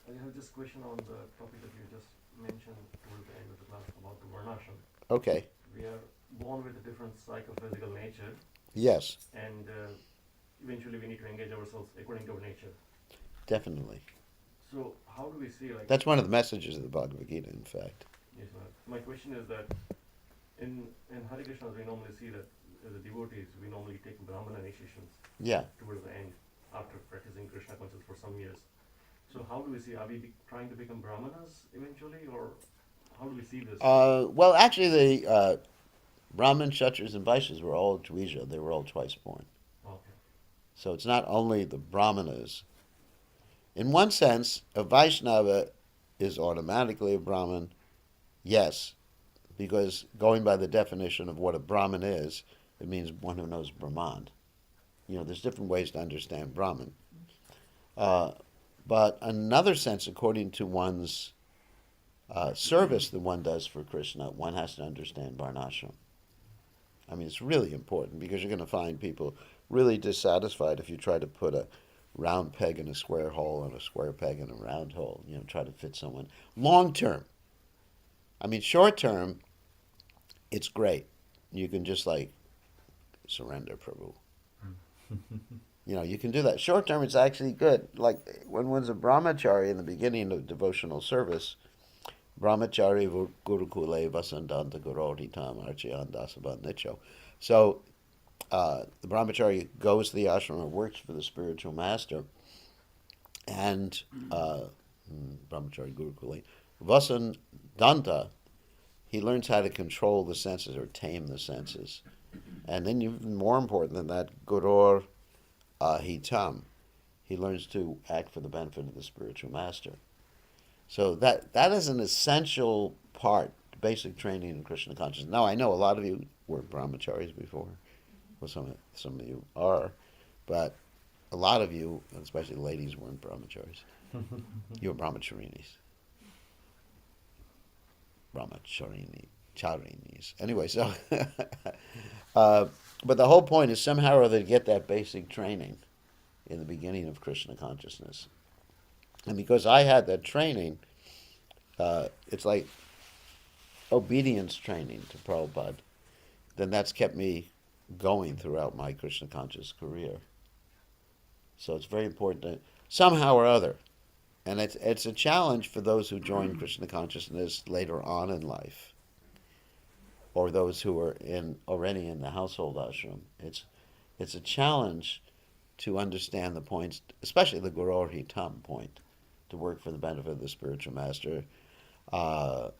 I have just a question on the topic that you just mentioned towards the end of the class about the varnashram. Okay. We are born with a different psychophysical nature. Yes. And eventually we need to engage ourselves according to our nature. Definitely. So how do we see That's one of the messages of the Bhagavad Gita, in fact. Yes, ma'am. My question is that in Hare Krishna we normally see that as a devotees we normally take Brahmana initiations. Yeah. Towards the end after practicing Krishna consciousness for some years. So how do we see? Are we trying to become Brahmanas eventually, or how do we see this? Well, actually, the Brahmins, Kshatriyas, and Vaishyas were all Dvija. They were all twice born. Okay. So it's not only the Brahmanas. In one sense, a Vaishnava is automatically a Brahmin, yes, because going by the definition of what a Brahmin is, it means one who knows Brahman. There's different ways to understand Brahman. But another sense, according to one's service that one does for Krishna, one has to understand Varnashram. I mean, it's really important because you're going to find people really dissatisfied if you try to put a round peg in a square hole and a square peg in a round hole, try to fit someone. Long term. I mean, short term, it's great. You can just surrender, Prabhu. You can do that. Short term, it's actually good. Like when one's a brahmachari in the beginning of devotional service, brahmachari gurukule vasandanta guroritam archayandasabha nicho. So the brahmachari goes to the ashram and works for the spiritual master, and brahmachari gurukule Danta, he learns how to control the senses or tame the senses. And then even more important than that, Gurur Hitam, he learns to act for the benefit of the spiritual master. So that is an essential part, basic training in Krishna consciousness. Now, I know a lot of you were brahmacharis before. Well, some of you are, but a lot of you, especially the ladies, weren't brahmacharis. You were brahmacharinis. Charinis. Anyway, so, but the whole point is somehow or other to get that basic training in the beginning of Krishna consciousness. And because I had that training, it's like obedience training to Prabhupada, then that's kept me going throughout my Krishna conscious career. So it's very important to, somehow or other, and it's a challenge for those who join Krishna consciousness later on in life, or those who are already in the household ashram. It's a challenge to understand the points, especially the Gurur Hitam point, to work for the benefit of the spiritual master, Acharya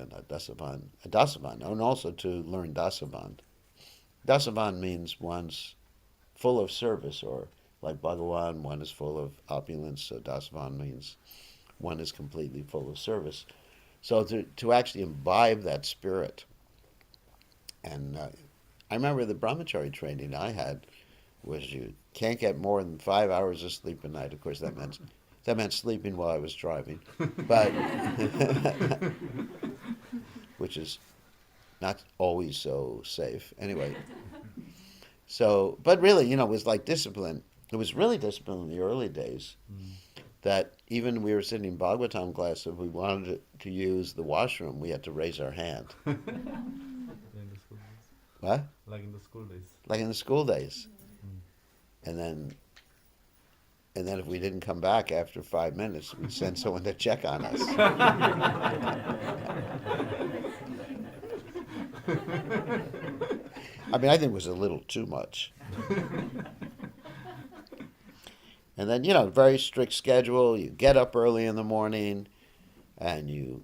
and Dasavan, and also to learn Dasavan. Dasavan means one's full of service, or like Bhagavan, one is full of opulence, so Dasavan means one is completely full of service. So to actually imbibe that spirit, and I remember the brahmachari training I had was you can't get more than 5 hours of sleep a night. Of course, that meant sleeping while I was driving, but which is not always so safe. Anyway, so but really, it was like discipline. It was really discipline in the early days. That even we were sitting in Bhagavatam class, if we wanted to use the washroom, we had to raise our hand. In the school days. What? Like in the school days. Like in the school days. And then if we didn't come back after 5 minutes, we'd send someone to check on us. I mean, I think it was a little too much. And then, very strict schedule. You get up early in the morning and you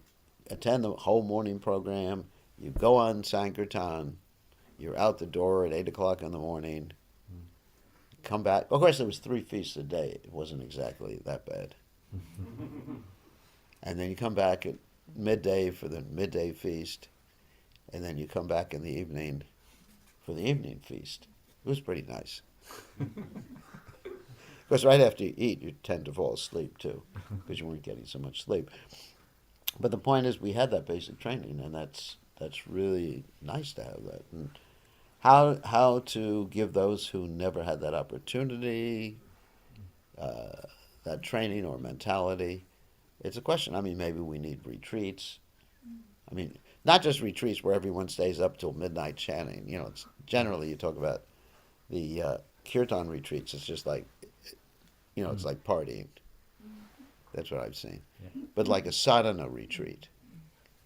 attend the whole morning program. You go on Sankirtan. You're out the door at 8 o'clock in the morning. Come back. Of course, there was 3 feasts a day. It wasn't exactly that bad. And then you come back at midday for the midday feast. And then you come back in the evening for the evening feast. It was pretty nice. Because right after you eat, you tend to fall asleep too, because you weren't getting so much sleep. But the point is, we had that basic training, and that's really nice to have that. And how to give those who never had that opportunity, that training or mentality, it's a question. I mean, maybe we need retreats. I mean, not just retreats where everyone stays up till midnight chanting. It's generally you talk about the kirtan retreats. It's just like, it's like partying. That's what I've seen. Yeah. But like a sadhana retreat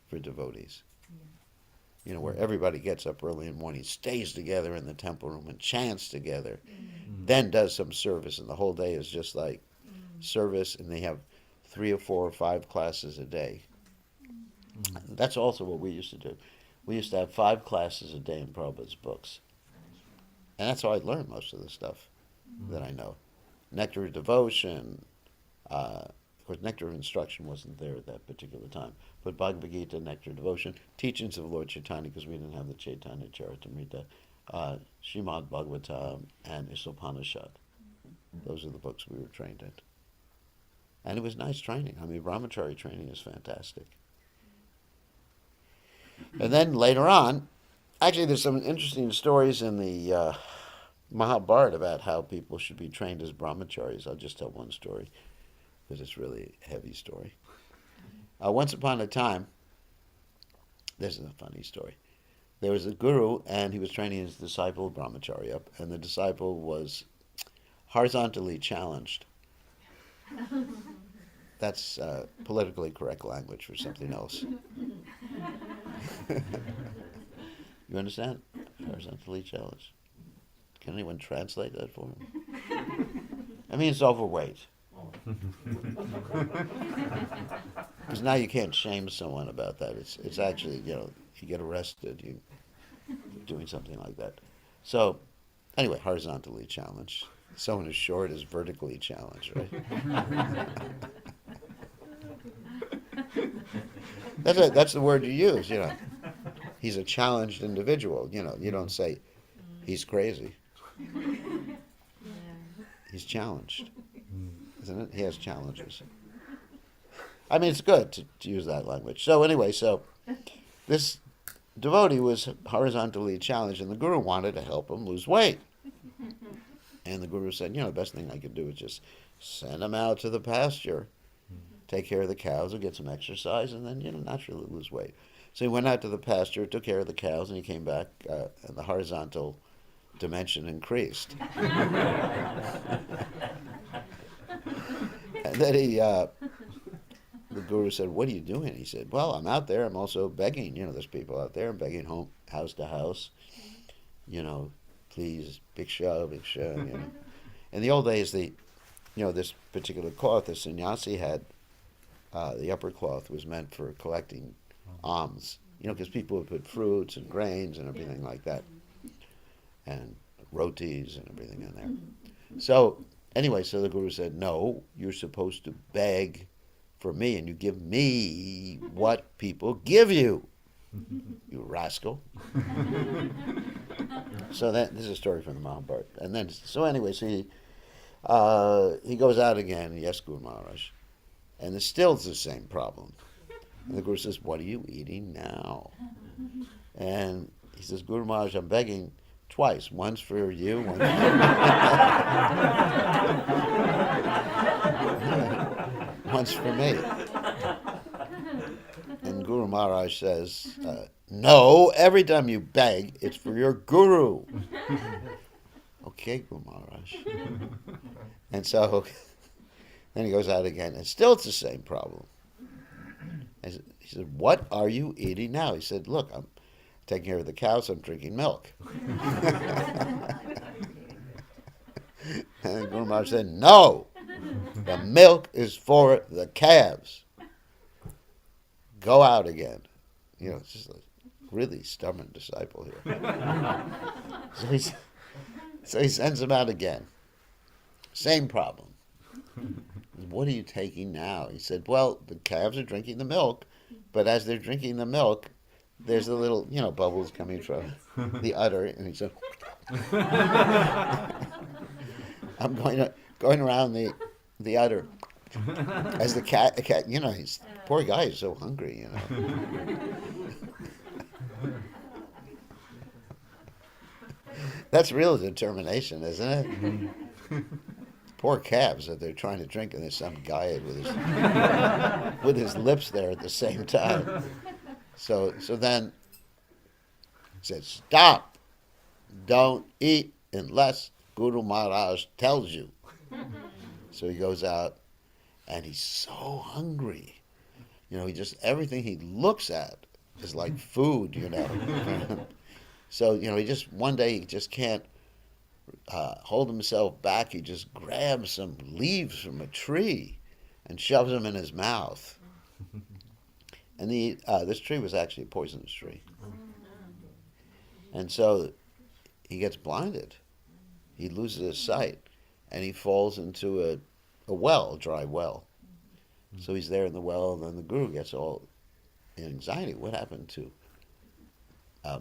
for devotees. Where everybody gets up early in the morning, stays together in the temple room and chants together, then does some service, and the whole day is just like service, and they have 3 or 4 or 5 classes a day. That's also what we used to do. We used to have 5 classes a day in Prabhupada's books. And that's how I learned most of the stuff that I know. Nectar of Devotion, of course, Nectar of Instruction wasn't there at that particular time, but Bhagavad Gita, Nectar of Devotion, Teachings of Lord Chaitanya, because we didn't have the Caitanya Caritamrta, Srimad Bhagavatam, and Isopanishad. Those are the books we were trained in. And it was nice training. I mean, brahmachari training is fantastic. And then later on, actually there's some interesting stories in the Mahabharata about how people should be trained as brahmacharis. I'll just tell one story, because it's really a heavy story. Once upon a time, this is a funny story. There was a guru, and he was training his disciple, brahmachari, up, and the disciple was horizontally challenged. That's politically correct language for something else. You understand? Horizontally challenged. Can anyone translate that for me? I mean, it's overweight. Because now you can't shame someone about that. It's actually, if you get arrested, you're doing something like that. So, anyway, horizontally challenged. Someone who's short is vertically challenged, right? That's the word you use, He's a challenged individual, You don't say he's crazy. He's challenged, isn't it? He has challenges. I mean, it's good to use that language. So anyway, this devotee was horizontally challenged, and the Guru wanted to help him lose weight. And the Guru said, the best thing I could do is just send him out to the pasture, take care of the cows, and get some exercise, and then, naturally lose weight. So he went out to the pasture, took care of the cows, and he came back, and the horizontal dimension increased. And then the Guru said, "What are you doing?" He said, "Well, I'm out there. I'm also begging. There's people out there. I'm begging house to house. Please, bhiksha, bhiksha." In the old days, this particular cloth the sannyasi had, the upper cloth was meant for collecting alms. Because people would put fruits and grains and everything like that, and rotis and everything in there. So anyway, the Guru said, "No, you're supposed to beg for me, and you give me what people give you, you rascal." So this is a story from the Mahabharata. And then, he goes out again, yes, Guru Maharaj, and it's still the same problem. And the Guru says, "What are you eating now?" And he says, "Guru Maharaj, I'm begging twice. Once for you, once for me." And Guru Maharaj says, "No, every time you beg, it's for your Guru." "Okay, Guru Maharaj." And so then he goes out again, and still it's the same problem. He said, "What are you eating now?" He said, "Look, I'm taking care of the cows, I'm drinking milk." And Guru Maharaj said, "No, the milk is for the calves. Go out again." It's just a really stubborn disciple here. So he sends him out again. Same problem. "What are you taking now?" He said, "Well, the calves are drinking the milk, but as they're drinking the milk, there's the little, bubbles coming from the udder." And he said, "I'm going around the udder as the cat, he's poor guy is so hungry, That's real determination, isn't it? Poor calves that they're trying to drink, and there's some guy with his lips there at the same time. So then he said, "Stop! Don't eat unless Guru Maharaj tells you." So he goes out, and he's so hungry. He just, everything he looks at is like food, So, he just, one day he just can't hold himself back. He just grabs some leaves from a tree and shoves them in his mouth. And this tree was actually a poisonous tree. And so he gets blinded. He loses his sight, and he falls into a dry well. So he's there in the well, and then the Guru gets all in anxiety. What happened to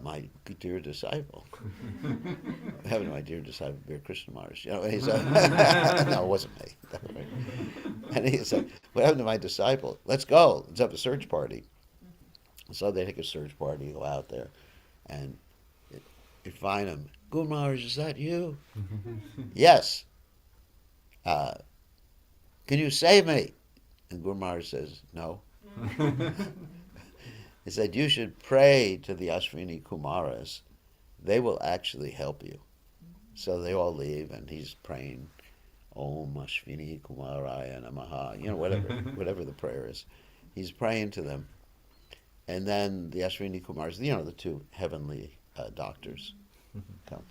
my dear disciple? What happened to my dear disciple, dear Krishna Maharaj? He's no, it wasn't me. And he said, "What happened to my disciple? Let's go. Let's have a search party." So they take a search party, go out there, and you find him. "Guru Maharaj, is that you?" "Yes." "Can you save me?" And Guru Maharaj says, "No." He said, "You should pray to the Ashwini Kumaras. They will actually help you." So they all leave, and he's praying, "Om Ashwini Kumaraya Namaha," whatever the prayer is. He's praying to them. And then the Ashwini Kumars, the two heavenly doctors come,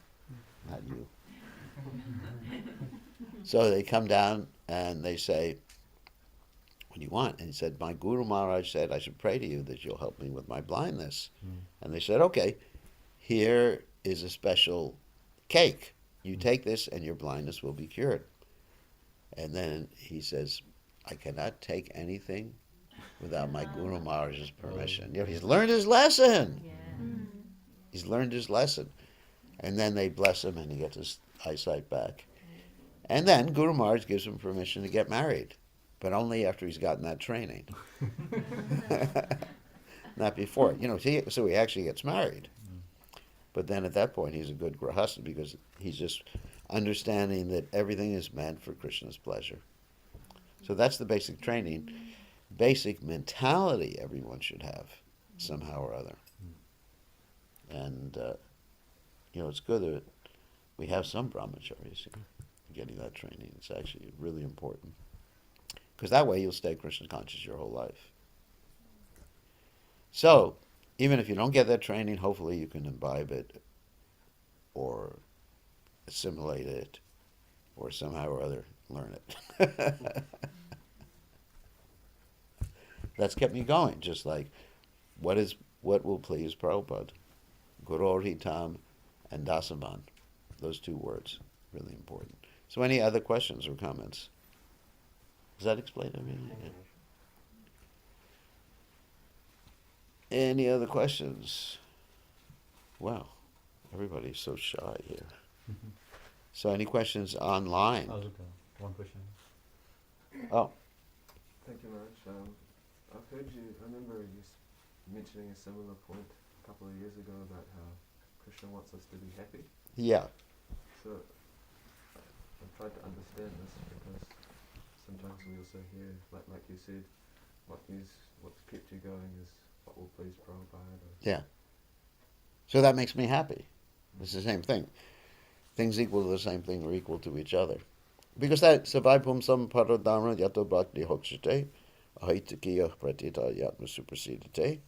not you. So they come down and they say, what do you want? And he said, my Guru Maharaj said I should pray to you that you'll help me with my blindness. And they said, okay, here is a special cake. You take this and your blindness will be cured. And then he says, I cannot take anything without my Guru Maharaj's permission. You know, he's learned his lesson. Yeah. He's learned his lesson. And then they bless him and he gets his eyesight back. And then Guru Maharaj gives him permission to get married, but only after he's gotten that training. Not before. You know, so he actually gets married. But then at that point he's a good grahasta because he's just understanding that everything is meant for Krishna's pleasure. So that's the basic training, basic mentality everyone should have somehow or other. And, you know, it's good that we have some brahmacharis here getting that training. It's actually really important. Because that way you'll stay Krishna conscious your whole life. So, even if you don't get that training, hopefully you can imbibe it or assimilate it or somehow or other learn it. That's kept me going, just like what will please Prabhupada. Guru Hitam and Dasavan. Those two words, really important. So any other questions or comments? Does that explain everything? Yeah. Any other questions? Wow, everybody's so shy here. So any questions online? One question. Oh. Thank you, Maharaj. I've heard you, I remember you mentioning a similar point a couple of years ago about how Krishna wants us to be happy. Yeah. So I've tried to understand this because sometimes we also hear, like you said, what's kept you going is what will please Prabhupada. Yeah. So that makes me happy. It's the same thing. Things equal to the same thing are equal to each other. Because that Savaipum Samparadharma Yato Bhakti Hokshite Ahitakiya Pratita Yatma Supersedite,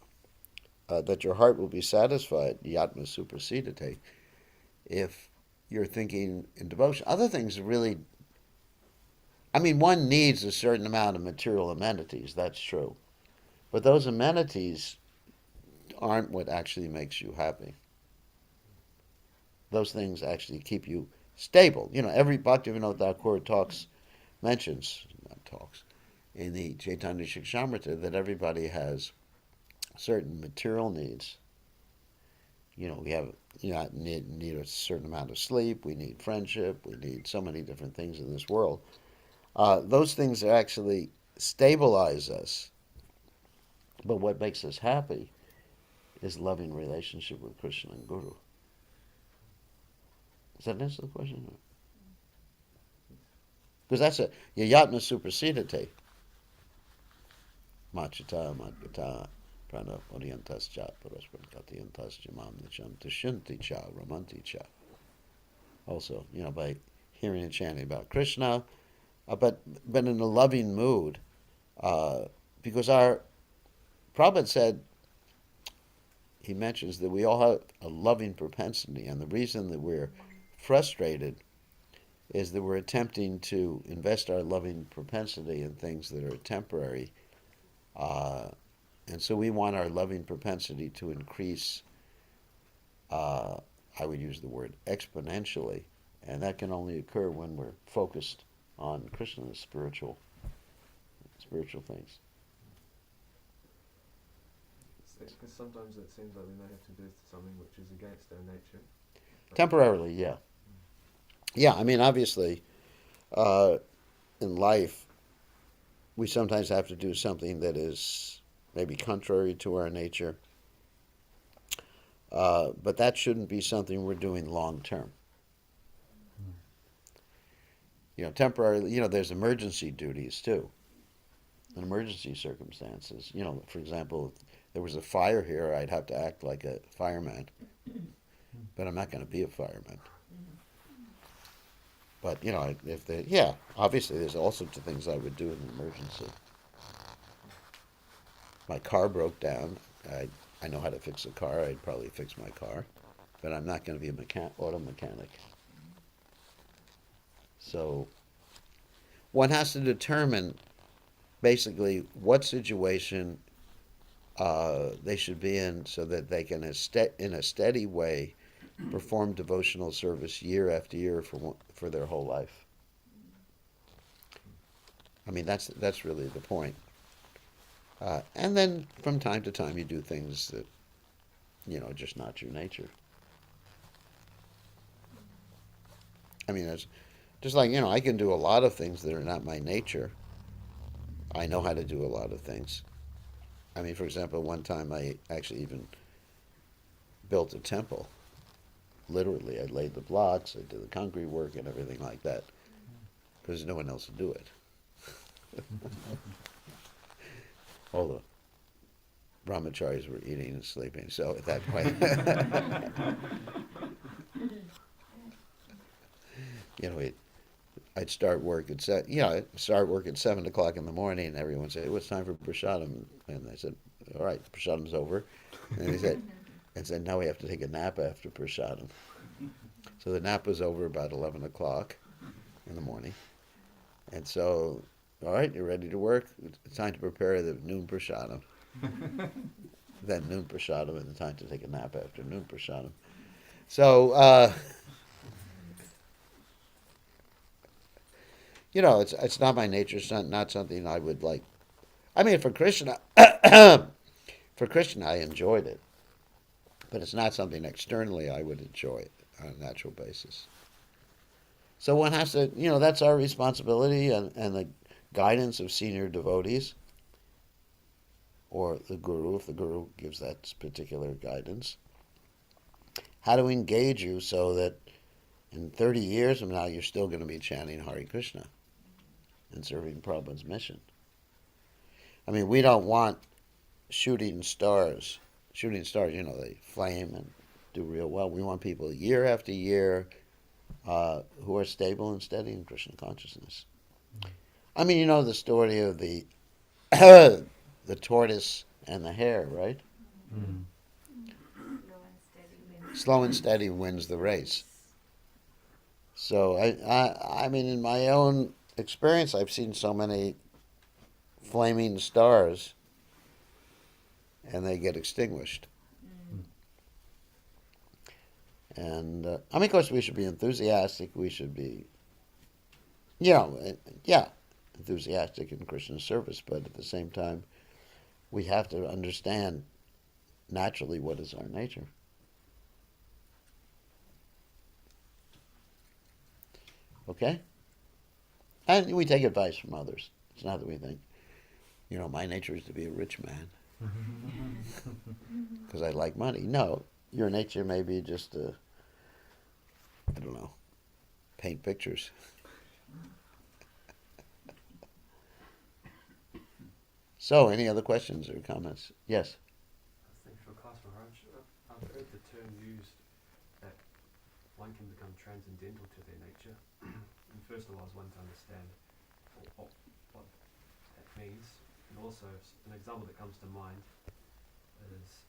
that your heart will be satisfied, Yatma Supersedite, if you're thinking in devotion. Other things really, I mean, one needs a certain amount of material amenities, that's true. But those amenities aren't what actually makes you happy. Those things actually keep you stable. You know, every Bhaktivinoda Thakur mentions in the Caitanya Caritamrta that everybody has certain material needs. You know, we have need a certain amount of sleep, we need friendship, we need so many different things in this world. Those things actually stabilize us. But what makes us happy is loving relationship with Krishna and Guru. Does that answer the question? Because that's a yatma supersedite. Machita, matgata, prana orientas cha, paraspan katiyantas jamam nicham tashinti cha, ramanti cha. Also, you know, by hearing and chanting about Krishna, but in a loving mood, because our Prabhupada said, he mentions that we all have a loving propensity, and the reason that we're frustrated is that we're attempting to invest our loving propensity in things that are temporary, and so we want our loving propensity to increase, I would use the word exponentially, and that can only occur when we're focused on Krishna, the spiritual things. Because sometimes it seems like we may have to do something which is against our nature. Temporarily, yeah. Yeah, I mean, obviously, in life, we sometimes have to do something that is maybe contrary to our nature, but that shouldn't be something we're doing long term. You know, temporarily, you know, there's emergency duties too, in emergency circumstances. You know, for example, if there was a fire here, I'd have to act like a fireman, but I'm not going to be a fireman. But, you know, obviously there's all sorts of things I would do in an emergency. My car broke down. I know how to fix a car. I'd probably fix my car. But I'm not going to be a auto mechanic. So one has to determine basically what situation they should be in so that they can, in a steady way, perform devotional service year after year for their whole life. I mean, that's really the point. And then from time to time you do things that, just not your nature. I mean, it's just like, I can do a lot of things that are not my nature. I know how to do a lot of things. I mean, for example, one time I actually even built a temple. Literally, I laid the blocks, I did the concrete work and everything like that. Because no one else would do it. All the brahmacharis were eating and sleeping, so at that point, I'd start work at I'd start work at 7 o'clock in the morning, and everyone would say, "Well, it's time for prasadam," and I said, "All right, prasadam's over," and he said, "Now we have to take a nap after prasadam." So the nap was over about 11 o'clock in the morning, and so, all right, you're ready to work. It's time to prepare the noon prasadam. Then noon prasadam, and the time to take a nap after noon prasadam. So, it's not my nature. It's not something I would like. I mean, for Krishna, I enjoyed it, but it's not something externally I would enjoy on a natural basis. So one has to, that's our responsibility and the guidance of senior devotees, or the guru, if the guru gives that particular guidance. How to engage you so that in 30 years from now you're still going to be chanting Hare Krishna and serving Prabhupada's mission. I mean, we don't want shooting stars. Shooting stars, they flame and do real well. We want people year after year who are stable and steady in Krishna consciousness. I mean, the story of the the tortoise and the hare, right? Mm. Slow and steady wins the race. So I mean, in my own experience, I've seen so many flaming stars, and they get extinguished. And I mean, of course, we should be enthusiastic. We should be, enthusiastic in Krishna service. But at the same time, we have to understand naturally what is our nature. Okay? And we take advice from others. It's not that we think, my nature is to be a rich man because I like money. No, your nature may be just to, I don't know, paint pictures. So, any other questions or comments? Yes? Thanks for class, Maharaj. I've heard the term used that one can become transcendental to their nature. And first of all, I was wanting to understand what that means. And also, an example that comes to mind is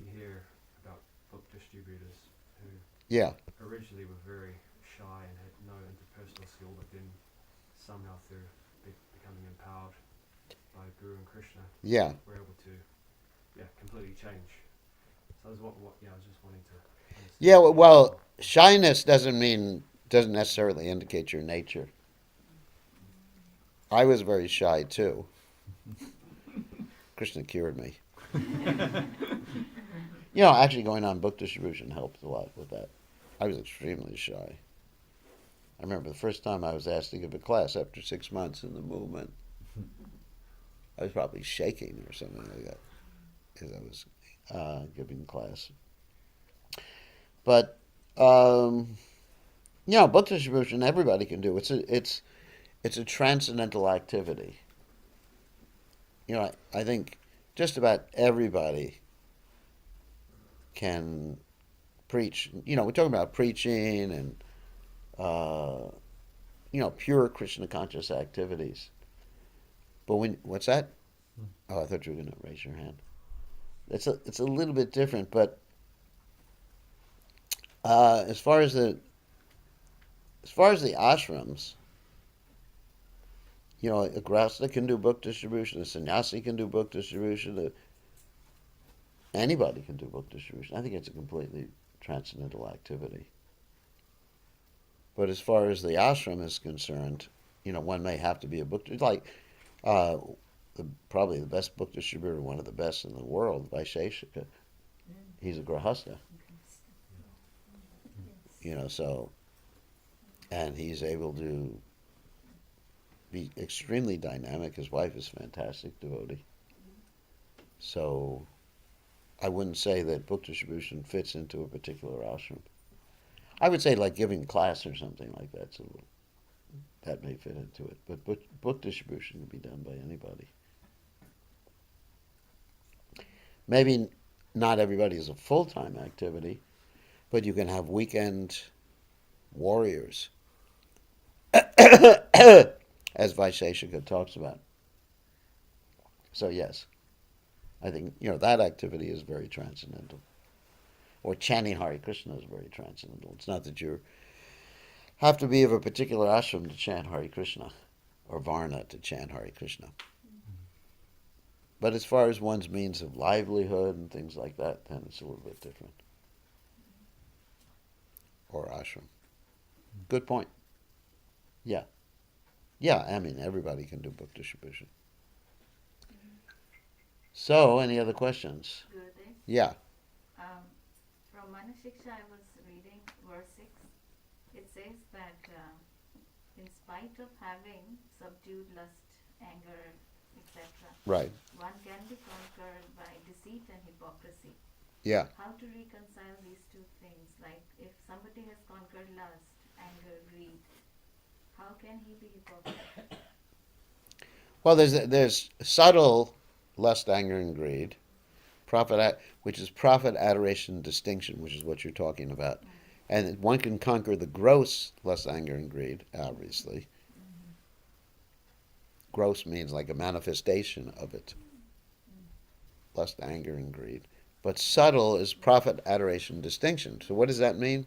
you hear about book distributors who originally were very shy and had no interpersonal skill, but then somehow through becoming empowered by Guru and Krishna, were able to completely change. So I was I was just wanting to understand. Yeah, well, shyness doesn't necessarily indicate your nature. I was very shy too. Krishna cured me. Actually going on book distribution helped a lot with that. I was extremely shy. I remember the first time I was asked to give a class after 6 months in the movement. I was probably shaking or something like that as I was giving class. But book distribution everybody can do. It's a transcendental activity. I think just about everybody can preach. We're talking about preaching and pure Krishna conscious activities. But what's that? Oh, I thought you were going to raise your hand. It's a little bit different, but as far as the ashrams, A grahastha can do book distribution, a sannyasi can do book distribution, anybody can do book distribution. I think it's a completely transcendental activity. But as far as the ashram is concerned, one may have to be a book. Like, probably the best book distributor, one of the best in the world, Vaisheshika. He's a grahastha. So, and he's able to be extremely dynamic. His wife is a fantastic devotee. So, I wouldn't say that book distribution fits into a particular ashram. I would say like giving class or something like that. So that may fit into it. But book distribution can be done by anybody. Maybe not everybody is a full-time activity, but you can have weekend warriors, as Vaisheshika talks about. So yes, I think that activity is very transcendental. Or chanting Hare Krishna is very transcendental. It's not that you have to be of a particular ashram to chant Hare Krishna, or Varna to chant Hare Krishna. But as far as one's means of livelihood and things like that, then it's a little bit different. Or ashram. Good point. Yeah. Yeah, I mean, everybody can do book distribution. So, any other questions? Gurudev? Yeah. From Manashiksha, I was reading verse 6. It says that in spite of having subdued lust, anger, etc., Right. one can be conquered by deceit and hypocrisy. Yeah. How to reconcile these two things? Like, if somebody has conquered lust, anger, greed, how can he be hypocrite? Well, there's subtle lust, anger, and greed, which is profit, adoration, distinction, which is what you're talking about. And one can conquer the gross lust, anger, and greed, obviously. Gross means like a manifestation of it. Lust, anger, and greed. But subtle is profit, adoration, distinction. So what does that mean?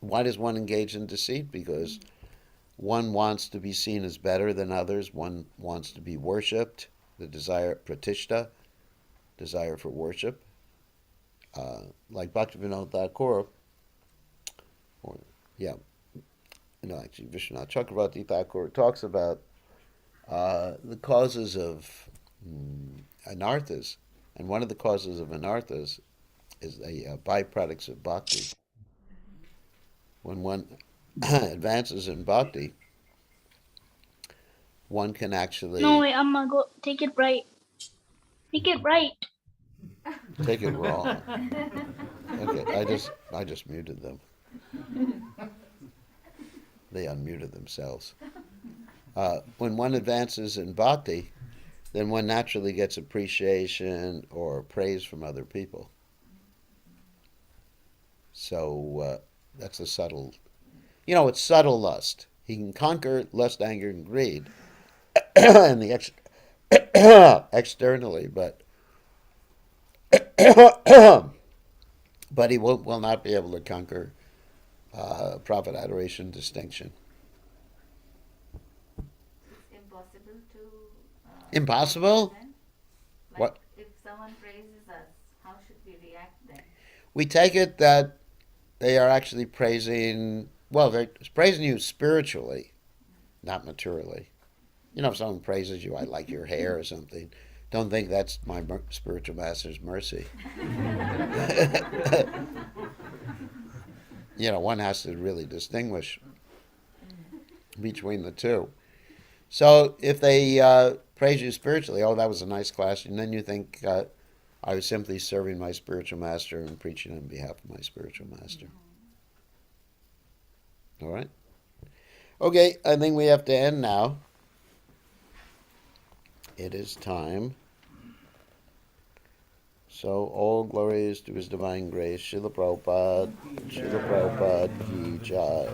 Why does one engage in deceit? Because one wants to be seen as better than others. One wants to be worshipped. The desire, pratishta, desire for worship. Like Bhaktivinoda Thakur, actually Vishwanath Chakravarti Thakur talks about the causes of anarthas. And one of the causes of anarthas is the byproducts of bhakti. When one advances in bhakti, one can actually... No, wait, I'm gonna go take it right. Take it right. Take it wrong. Okay, I just muted them. They unmuted themselves. When one advances in bhakti, then one naturally gets appreciation or praise from other people. So that's a subtle... it's subtle lust. He can conquer lust, anger, and greed and the externally, but but he will not be able to conquer profit, adoration, distinction. It's impossible to... Impossible? Like, What? if someone praises us, how should we react then? We take it that they are actually praising... Well, they're praising you spiritually, not materially. If someone praises you, I like your hair or something, don't think that's my spiritual master's mercy. One has to really distinguish between the two. So if they praise you spiritually, that was a nice class, and then you think, I was simply serving my spiritual master and preaching on behalf of my spiritual master. All right? Okay, I think we have to end now. It is time. So, all glories to His Divine Grace, Srila Prabhupada ki jai.